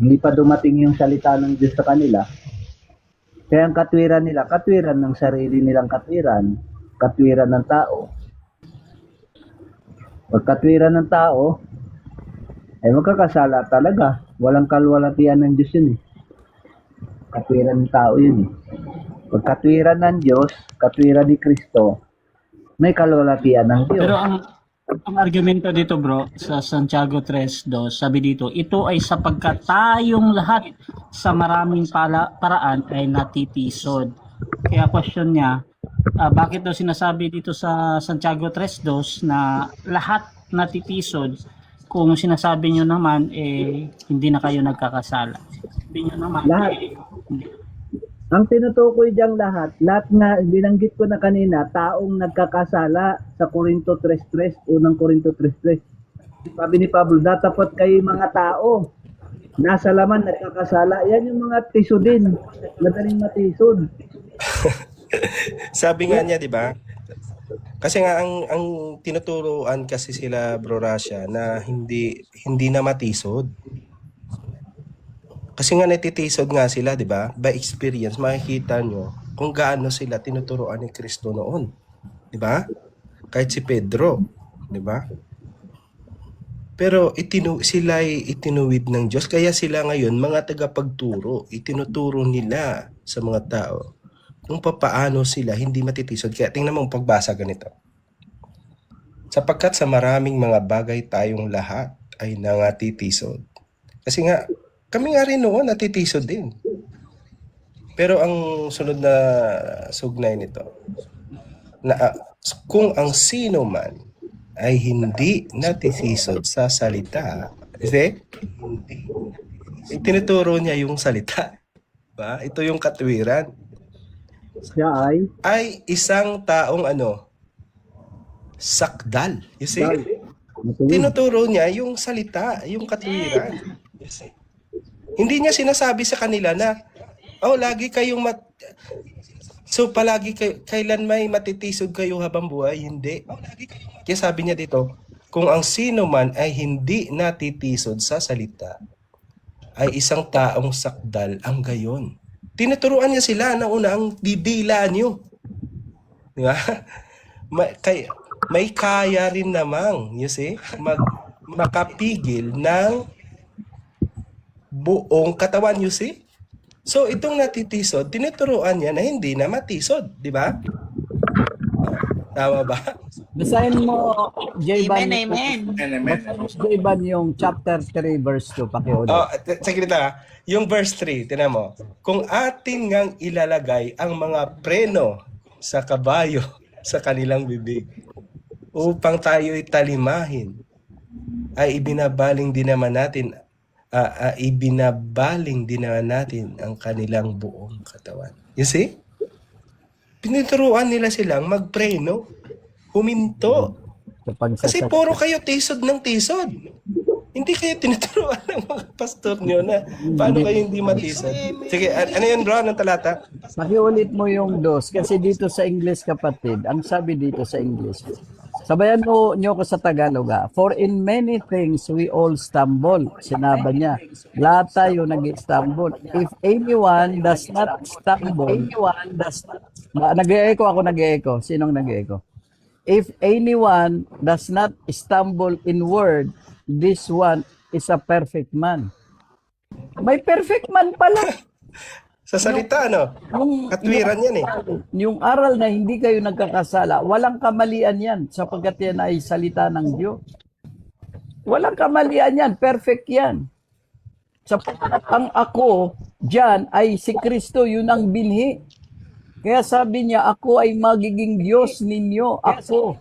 Hindi pa dumating yung salita ng Diyos sa kanila. Kaya ang katwiran nila, katwiran ng sarili nilang katwiran, katwiran ng tao. Pag katwiran ng tao, ay magkakasala talaga. Walang kalwalatian ng Diyos yun eh. Katwiran ng tao yun eh. Pag katwiran ng Diyos, katwiran ni Kristo, may kalwalatian ng Diyos. Pero ang argumento dito, bro, sa Santiago 3:2, sabi dito, ito ay sapagkat tayong lahat sa maraming paraan ay natitisod. Kaya question niya, bakit daw sinasabi dito sa Santiago 3:2 na lahat natitisod kung sinasabi nyo naman hindi na kayo nagkakasala? Sabi nyo naman, Lahat. Ang tinutukoy diyang lahat nga binanggit ko na kanina, taong nagkakasala sa Korinto 3:3, unang Korinto 3:3. Sabi ni Pablo, datapat kayo mga tao, nasa laman nagkakasala. Yan yung mga tisodin, madaling matisod. Sabi nga niya, di ba? Kasi nga ang tinuturuan kasi sila, Bro Rasha, na hindi na matisod. Kasi nga natitisod nga sila, di ba? By experience, makikita nyo kung gaano sila tinuturuan ni Kristo noon. Di ba? Kahit si Pedro, di ba? Pero sila ay itinuwid ng Diyos. Kaya sila ngayon, mga tagapagturo, itinuturo nila sa mga tao kung paano sila hindi matitisod. Kaya tingnan mo ang pagbasa ganito. Sapagkat sa maraming mga bagay tayong lahat ay nangatitisod. Kasi nga, kami nga rin noon natitisod din. Pero ang sunod na sugnay nito, na kung ang sino man ay hindi natisisod sa salita. Kasi, tinuturo niya yung salita. Ba? Ito yung katwiran. Siya Ay isang taong sakdal. You see? matuwid. Tinuturo niya yung salita, yung katwiran. You see? Hindi niya sinasabi sa kanila na, lagi kayong so palagi kailan may matitisod kayo habang buhay? Hindi. Kaya sabi niya dito, kung ang sino man ay hindi natitisod sa salita, ay isang taong sakdal ang gayon. Tinuturuan niya sila na una ang didila niyo. Di ba? May kaya rin namang, you see, makapigil ng buong katawan, you see? So itong natitisod, tinuturuan niya na hindi na matisod, di ba? Tama ba? Basahin mo, J-Ban. Amen, amen. Amen. J-Ban yung chapter 3 verse 2. Pakiulit. Sige na. Yung verse 3, tinan mo. Kung atin ngang ilalagay ang mga preno sa kabayo sa kanilang bibig upang tayo'y talimahin, ay ibinabaling din naman natin ang kanilang buong katawan. You see? Tinuturuan nila silang magpreno, huminto. Kasi puro kayo tisod ng tisod. Hindi kayo tinuturuan ng mga pastor nyo na paano kayo hindi matisod. Sige, ano yan bro? Anong talata? Pakiulit mo yung dos kasi dito sa English, kapatid, ang sabi dito sa English, sabayan mo nyo ko sa Tagalog. For in many things we all stumble. Sinabi niya, lahat tayo nag-stumble. If anyone does not stumble, nag-e-echo ako, nag-e-echo. Sinong nag-e-echo? If anyone does not stumble in word, this one is a perfect man. May perfect man pala. Sa salita, katwiran yan eh. Yung aral na hindi kayo nagkakasala, walang kamalian yan sapagkat yan ay salita ng Diyos. Walang kamalian yan, perfect yan. Sapagkat ang ako dyan ay si Kristo, yun ang binhi. Kaya sabi niya, ako ay magiging Diyos ninyo. Ako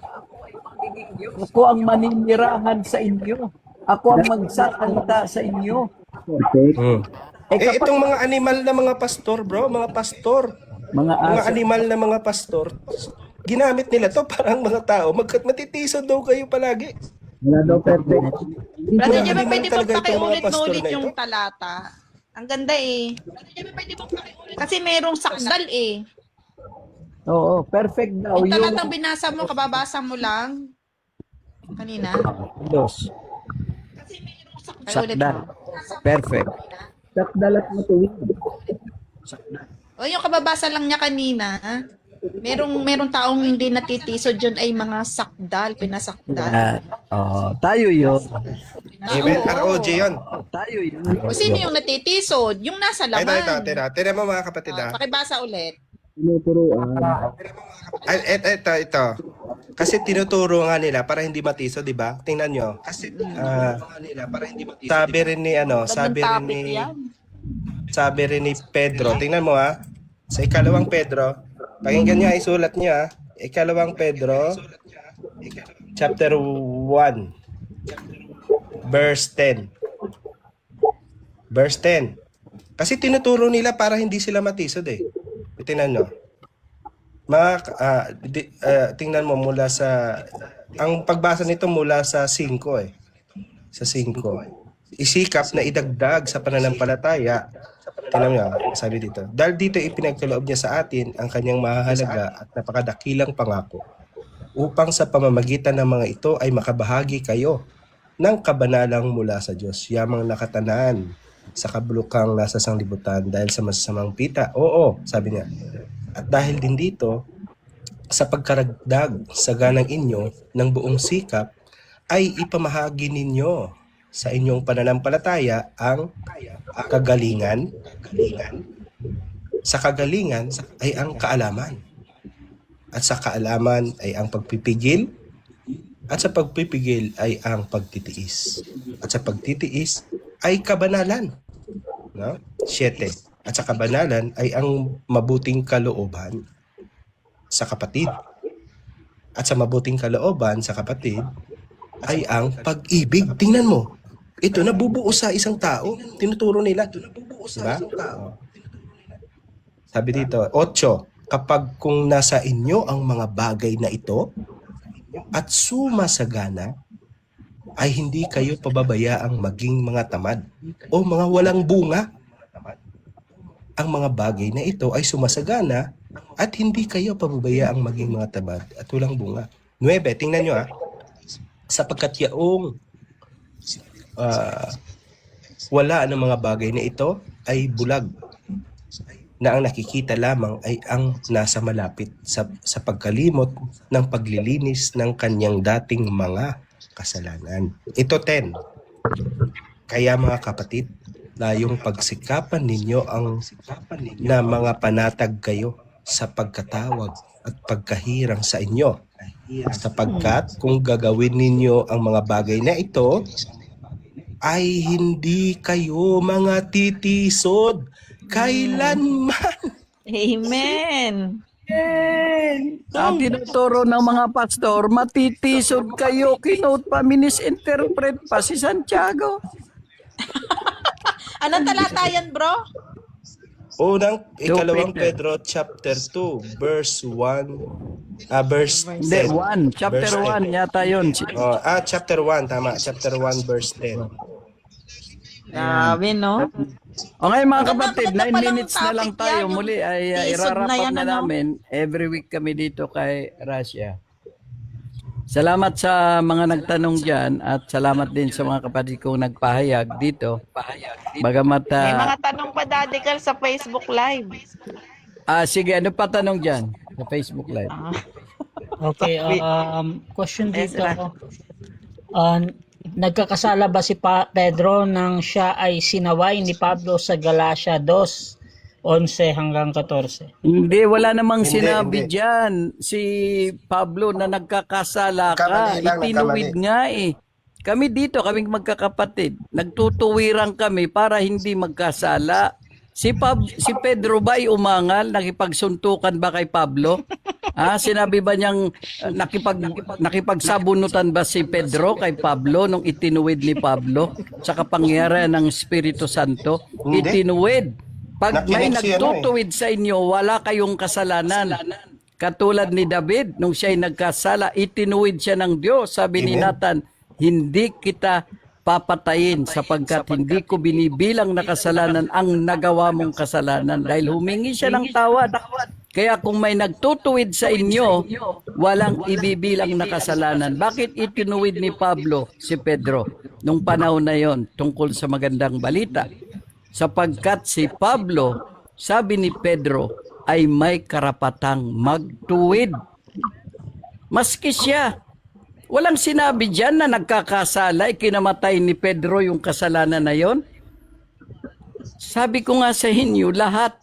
ang maninirahan sa inyo. Ako ang magsasalita sa inyo. Itong mga animal na mga pastor, bro, mga pastor, Mga mga aso. animal na mga pastor, ginamit nila to parang mga tao. Matitisod daw kayo palagi. Wala daw perfect. Brother Hindi Jeba, naman pwede talaga bang itong mga pakiulit mo pastor ulit na yung ito? talata? Ang ganda eh. Kasi merong sakdal eh. Oo, perfect daw. Yung Yung talatang binasa mo, kababasa mo lang kanina. dos. Pakiulit Sakdal. mo. Perfect. Sakdal at matuwid. O yung kababasa lang niya kanina, merong taong hindi natitisod yun ay mga sakdal, pinasakdal. Tayo yun. Amen. ROG yun. Tayo yun. O sino yung natitisod? Yung nasa Ito. laman. Tira mo mga kapatid Pakibasa ulit. Tinuturuan. Ito. Kasi tinuturo nga nila para hindi matiso, di ba? Tingnan nyo. Kasi sabi rin ni sabi rin ni Pedro. Tingnan mo sa ikalawang Pedro. Pakinggan nyo, isulat nyo Ikalawang Pedro chapter 1 verse 10. Verse 10. Kasi tinuturo nila para hindi sila matisod eh. Tingnan nyo. Tingnan mo mula sa ang pagbasa nito mula sa 5 eh. Sa 5. Isikap na idagdag sa pananampalataya. Tingnan mo, sabi dito. Dahil dito ipinagkaloob niya sa atin ang kanyang mahalaga at napakadakilang pangako upang sa pamamagitan ng mga ito ay makabahagi kayo ng kabanalang mula sa Diyos. Yamang nakatanan sa kabulukang nasa sanglibutan dahil sa masasamang pita. Oo, sabi niya. At dahil din dito, sa pagkaragdag sa ganang inyo ng buong sikap, ay ipamahagi ninyo sa inyong pananampalataya ang kagalingan. Sa kagalingan ay ang kaalaman. At sa kaalaman ay ang pagpipigil. At sa pagpipigil ay ang pagtitiis. At sa pagtitiis ay kabanalan. No? 7. At sa kabanalan ay ang mabuting kalooban sa kapatid. At sa mabuting kalooban sa kapatid ay ang pag-ibig. Tingnan mo. Ito, nabubuo sa isang tao. Tinuturo nila. Diba? Sabi dito, 8, kapag kung nasa inyo ang mga bagay na ito at sumasagana, ay hindi kayo pababayaang maging mga tamad o mga walang bunga. Ang mga bagay na ito ay sumasagana at hindi kayo pababayaang maging mga tamad at walang bunga. 9, tingnan nyo sapagkat yaong wala ng mga bagay na ito ay bulag, na ang nakikita lamang ay ang nasa malapit sa pagkalimot ng paglilinis ng kanyang dating mga kasalanan. Ito 10. Kaya mga kapatid, layong pagsikapan ninyo na mga panatag kayo sa pagkatawag at pagkahirang sa inyo. Sapagkat kung gagawin ninyo ang mga bagay na ito, ay hindi kayo mga titisod kailanman. Amen. Ang tinuturo ng mga pastor, matitisod kayo, kinote pa, misinterpret pa si Santiago. Anong talata yan, bro? Ikalawang Pedro chapter 2 verse 1 verse Hindi, 10. 1. Chapter Verse 1 yata yun. Chapter 1, tama. Chapter 1 verse 10. Grabe, no? O ngayon mga Maganda- kapatid, maganda 9 palang minutes na lang topic tayo. yan, yung Muli ay tisod na irarapat yan, na ano? namin. Every week kami dito kay Russia. Salamat sa mga nagtanong dyan at salamat din sa mga kapatid kong nagpahayag dito. Bagamat, May mga tanong pa, Daddy Carl, sa Facebook Live. sige, ano pa tanong dyan sa Facebook Live? Okay, question dito. Nagkakasala ba si Pedro nang siya ay sinaway ni Pablo sa Galatia 2:11 hanggang 14? Hindi, wala namang Hindi, sinabi hindi. dyan. Si Pablo na nagkakasala ka, Nagkamali lang, itinuwid nagkamali. nga eh. Kami dito, kaming magkakapatid, nagtutuwiran kami para hindi magkasala. Si Pedro ba ay umangal? Nakipagsuntukan ba kay Pablo? Sinabi ba niyang nakipagsabunutan ba si Pedro kay Pablo nung itinuwid ni Pablo sa kapangyarihan ng Espiritu Santo? Hindi. Itinuwid. Pag may Nakinig si nagtutuwid sa inyo, wala kayong kasalanan. Katulad ni David, nung siya'y nagkasala, itinuwid siya ng Diyos. Sabi ni Amen. Nathan, hindi kita papatayin sapagkat hindi ko binibilang na kasalanan ang nagawa mong kasalanan. Dahil humingi siya ng tawad. Kaya kung may nagtutuwid sa inyo, walang ibibilang na kasalanan. Bakit itinuwid ni Pablo si Pedro nung panahon na yon tungkol sa magandang balita? Sapagkat si Pablo, sabi ni Pedro, ay may karapatang magtuwid. Maski siya, walang sinabi dyan na nagkakasala, kinamatay ni Pedro yung kasalanan na yon. Sabi ko nga sa inyo, lahat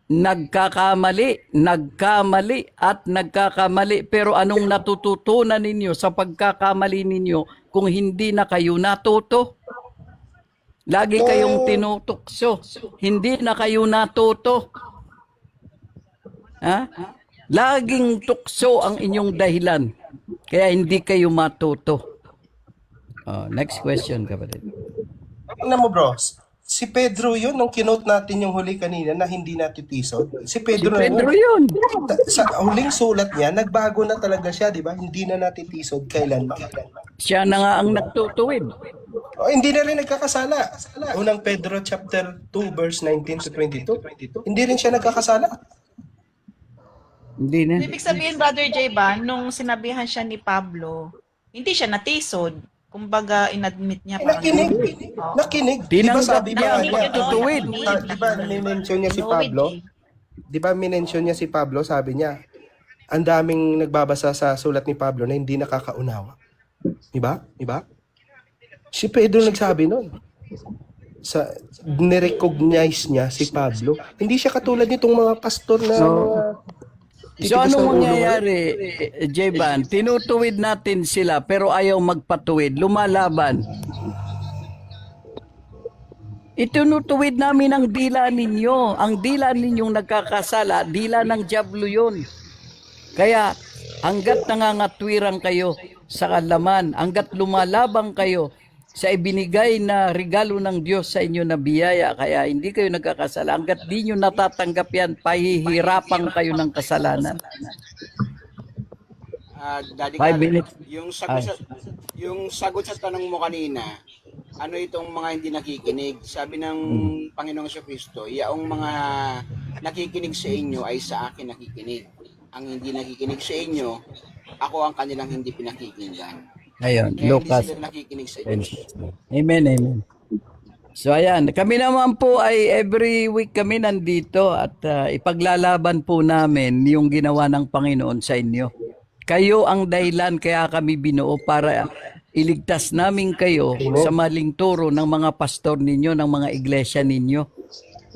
nagkakamali, at nagkakamali. Pero anong natututunan ninyo sa pagkakamali ninyo kung hindi na kayo natuto? Lagi kayong tinutukso. Hindi na kayo natuto. Laging tukso ang inyong dahilan. Kaya hindi kayo matuto. Next question, kapatid. Tingnan mo bro, si Pedro yun, nung kinote natin yung huli kanina na hindi natitisod. Si Si Pedro, Pedro yun. Sa huling sulat niya, nagbago na talaga siya, di ba? Hindi na natitisod kailanman. Siya na nga ang nagtutuwid. Hindi na rin nagkakasala. Unang Pedro chapter 2 verse 19 to 22. Hindi rin siya nagkakasala. Hindi na. Ibig sabihin, Brother J ba, nung sinabihan siya ni Pablo, hindi siya natisod. Kumbaga, inadmit niya parang Nakinig. Oo. Nakinig. Tinanggap Di niya ba ang sabi niya, pagtutuwid. Di ba minention niya si Pablo? Di ba minention niya si Pablo, sabi niya, ang daming nagbabasa sa sulat ni Pablo na hindi nakakaunawa. Di ba? Di ba? Si Pedro nagsabi nun. Nirecognize niya si Pablo. Hindi siya katulad nitong mga pastor na So anong mangyayari, J-Ban? Tinutuwid natin sila pero ayaw magpatuwid. Lumalaban. Itinutuwid namin ang dila ninyo. Ang dila ninyong nagkakasala, dila ng dyablo yun. Kaya hanggat nangangatwiran kayo sa kalaman. Hanggat lumalabang kayo sa ibinigay na regalo ng Diyos sa inyo na biyaya, kaya hindi kayo nagkakasala. Hanggat di nyo natatanggap yan, pahihirapan kayo ng kasalanan. Daddy 5 Carl, minutes. yung sagot sa tanong mo kanina, ano itong mga hindi nakikinig? Sabi ng Panginoong Kristo, yaong mga nakikinig sa inyo ay sa akin nakikinig. Ang hindi nakikinig sa inyo, ako ang kanilang hindi pinakikinggan. Ayun, Kaya Lucas. hindi sila nakikinig sa inyo. Amen, amen. So ayan, kami naman po ay every week kami nandito at ipaglalaban po namin yung ginawa ng Panginoon sa inyo. Kayo ang dahilan kaya kami binuo para iligtas namin kayo sa maling turo ng mga pastor ninyo, ng mga iglesia ninyo.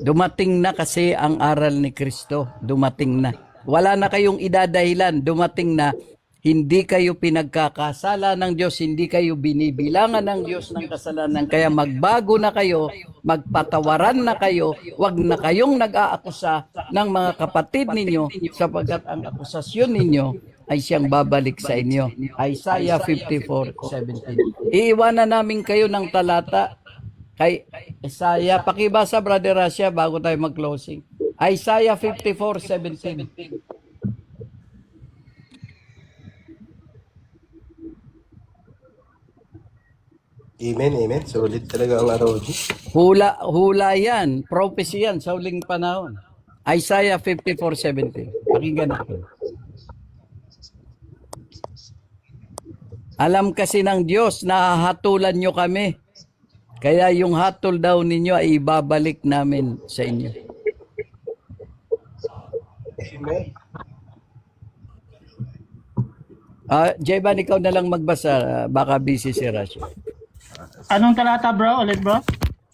Dumating na kasi ang aral ni Kristo. Dumating na. Wala na kayong idadahilan. Dumating na. Hindi kayo pinagkakasala ng Diyos. Hindi kayo binibilangan ng Diyos ng kasalanan. Kaya magbago na kayo. Magpatawaran na kayo. Huwag na kayong nag-aakusa ng mga kapatid ninyo sapagkat ang akusasyon ninyo ay siyang babalik sa inyo. Isaiah 54:17. Iiwanan namin kayo ng talata kay Isaiah. Pakibasa, Brother Rasha, bago tayo mag-closing. Isaiah 54:17. Amen, amen. Solid talaga ang ROG. Hula yan. Prophecy yan sa huling panahon. Isaiah 54:17. Pakinggan natin. Alam kasi ng Diyos na hahatulan nyo kami. Kaya yung hatol daw ninyo ay ibabalik namin sa inyo. Amen. Jeban, ikaw na lang magbasa. Baka busy si Rashi. Anong talata, bro? Ulit, bro?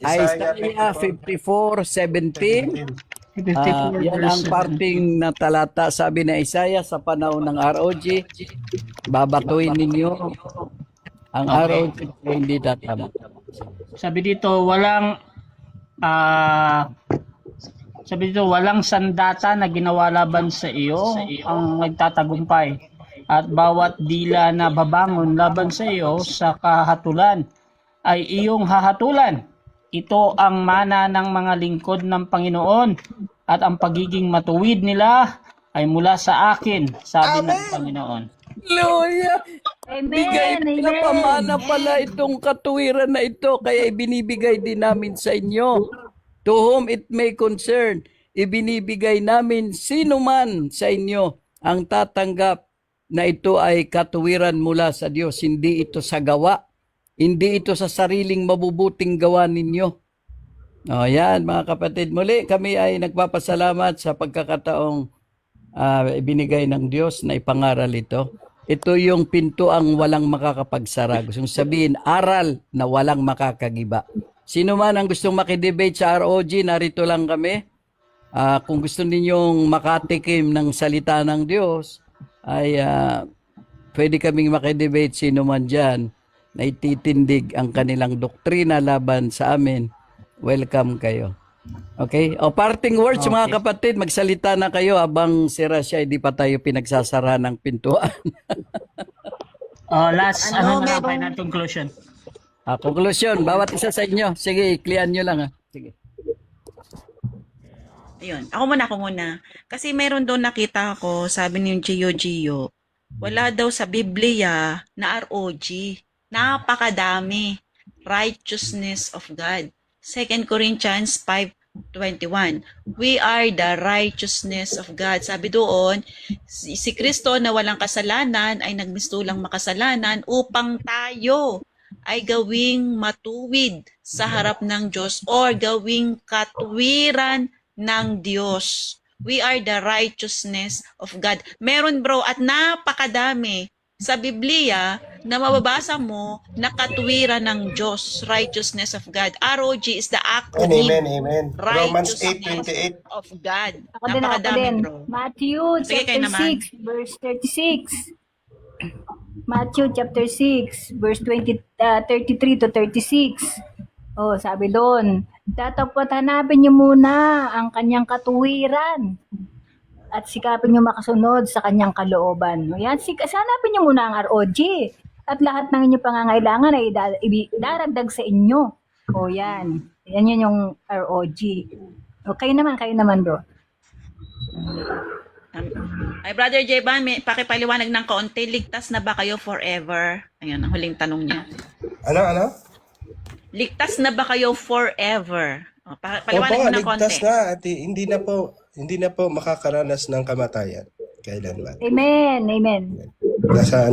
Isaiah 54:17. Yan ang parting na talata. Sabi na Isaiah sa panahon ng ROG, babatuin ninyo ang ROG hindi tatama. Sabi dito, walang sandata na ginawa laban sa iyo ang nagtatagumpay. At bawat dila na babangon laban sa iyo sa kahatulan ay iyong hahatulan. Ito ang mana ng mga lingkod ng Panginoon at ang pagiging matuwid nila ay mula sa akin, sabi ng Panginoon. Hallelujah! Bigay Amen. na pamana pala itong katuwiran na ito, kaya ibinibigay din namin sa inyo. To whom it may concern, ibinibigay namin sino man sa inyo ang tatanggap na ito ay katuwiran mula sa Diyos. Hindi ito sa gawa. Hindi ito sa sariling mabubuting gawa ninyo. O yan, mga kapatid. Muli, kami ay nagpapasalamat sa pagkakataong ibinigay ng Diyos na ipangaral ito. Ito yung pintuang walang makakapagsara. Gusto sabihin, aral na walang makakagiba. Sino man ang gustong makidebate sa ROG, narito lang kami. Kung gusto ninyong makatikim ng salita ng Diyos, ay pwede kaming makidebate sino man dyan na ititindig ang kanilang doktrina laban sa amin. Welcome kayo. Okay? O parting words, mga kapatid, magsalita na kayo habang si Rasha, hindi pa tayo pinagsasara ng pintuan. Last, final conclusion. Conclusion, bawat isa sa inyo. Sige, i-clear nyo lang. Sige. Ayun, ako muna. Kasi meron doon nakita ko, sabi ni Gio, wala daw sa Biblia na ROG. Napakadami. Righteousness of God. 2 Corinthians 5:21. We are the righteousness of God. Sabi doon, si Kristo na walang kasalanan ay nagmistulang makasalanan upang tayo ay gawing matuwid sa harap ng Diyos or gawing katwiran ng Diyos. We are the righteousness of God. Meron bro at napakadami sa Biblia na mababasa mo na katwiran ng Diyos, righteousness of God. ROG is the acronym. Amen. Romans Righteousness 8:28. of God. Ako din. Napakadami bro. Matthew Sige, kayo chapter naman. 6, verse 36. Matthew chapter 6, verse 33 to 36. Oh, sabi doon, hanapin niyo muna ang kanyang katuwiran at sikapin niyo makasunod sa kanyang kalooban. Yan, hanapin niyo muna ang ROG. at lahat ng inyong pangangailangan ay idaragdag sa inyo. O yan. Yan yun yung ROG. O kayo naman bro. Ay, Brother Jeban, may pakipaliwanag ng kaunti. Ligtas na ba kayo forever? Ayun, ang huling tanong niya. Ano? Ligtas na ba kayo forever? O, paliwanag mo ng ligtas konti. na at hindi na po makakaranas ng kamatayan kailanman. Amen. Nasa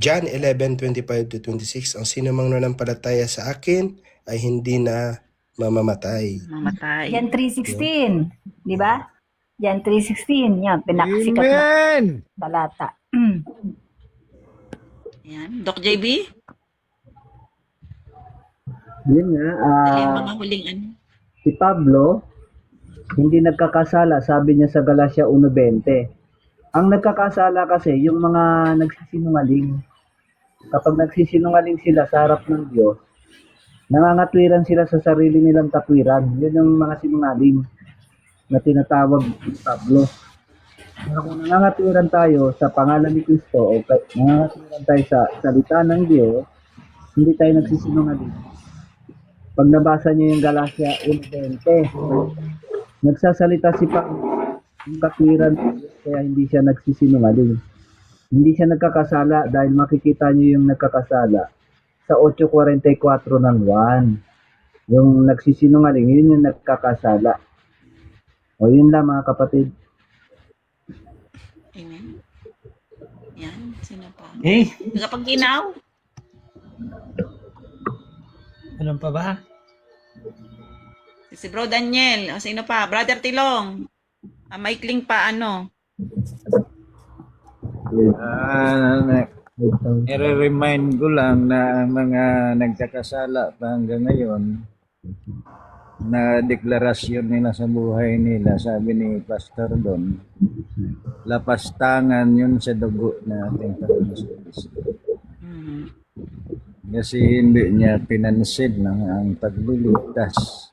John 11:25-26, ang sino mang nanampalataya sa akin ay hindi na mamamatay. Mamatay. Yan 3:16. Di ba? Yan 3:16. Yan, pinakasikat na Amen! talata. Yan. Doc JB? Yun nga, Yung mga huling ano. si Pablo, hindi nagkakasala, sabi niya sa Galatia 1:20. Ang nagkakasala kasi, yung mga nagsisinungaling. Kapag nagsisinungaling sila sa harap ng Diyos, nangangatwiran sila sa sarili nilang katwiran. Yun yung mga sinungaling na tinatawag ni Pablo. Pero kung nangangatwiran tayo sa pangalan ni Kristo o nangangatwiran tayo sa salita ng Diyos, hindi tayo nagsisinungaling. Pag nabasa niyo yung Galatia 1:20, nagsasalita si Pablo yung katwiran ng Diyos, kaya hindi siya nagsisinungaling. Hindi siya nagkakasala dahil makikita niyo yung nagkakasala sa 8:44 ng 1. Yung nagsisinungaling, yun yung nagkakasala. O yun lang mga kapatid. Amen. Yan. Sino pa? Eh, Nagapag-ginaw? ano pa ba? Si Bro Daniel. O sino pa? Brother Tilong. Maikling pa ano. I-remind ko lang na ang mga nagkakasala pa hanggang ngayon na deklarasyon nila sa buhay nila, sabi ni Pastor Don, lapastangan yun sa dugo na ating Panginoon Kristo. Mhm. Kasi hindi niya pinansid ng ang pagliligtas,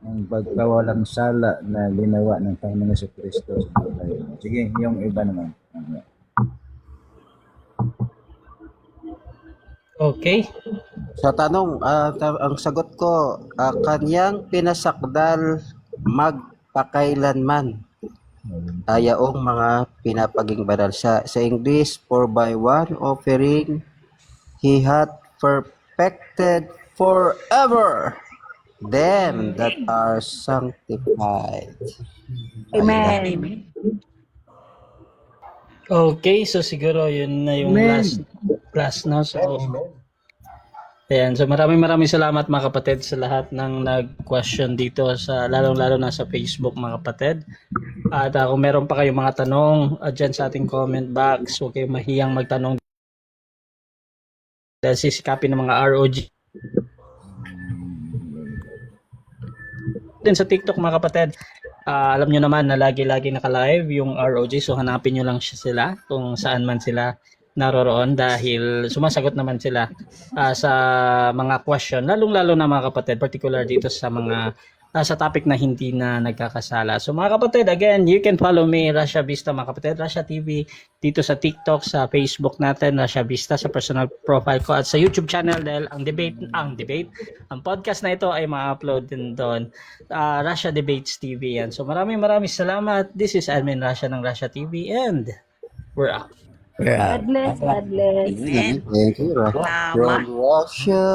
ang pagkawalang sala na ginawa ng Panginoon Kristo sa buhay. Sige, yung iba naman. Okay. Sa tanong, ang sagot ko, kanyang pinasakdal magpakailanman. Yaong mga pinapaging banal. Sa English, 4:1, offering, He hath perfected forever them that are sanctified. Amen. Okay, so siguro yun na yung last no. So ayan, so maraming salamat mga kapatid sa lahat ng nag-question dito sa lalong-lalo na sa Facebook mga kapatid. At kung meron pa kayong mga tanong dyan sa ating comment box, huwag kayong mahiyang magtanong dahil sisikapin ng mga ROG. Din sa TikTok mga kapatid, alam nyo naman na lagi-lagi naka-live yung ROG, so hanapin nyo lang sila kung saan man sila naroroon dahil sumasagot naman sila sa mga question, lalong-lalo na mga kapatid, particular dito sa mga sa topic na hindi na nagkakasala. So mga kapatid, again, you can follow me, Rasha Vista mga kapatid, Rasha TV, dito sa TikTok, sa Facebook natin, Rasha Vista, sa personal profile ko at sa YouTube channel dahil ang podcast na ito ay ma-upload din doon, Rasha Debates TV yan. So maraming salamat. This is Admin Rasha ng Rasha TV and we're out. God bless. Amen. Thank you. Salamat. From Russia.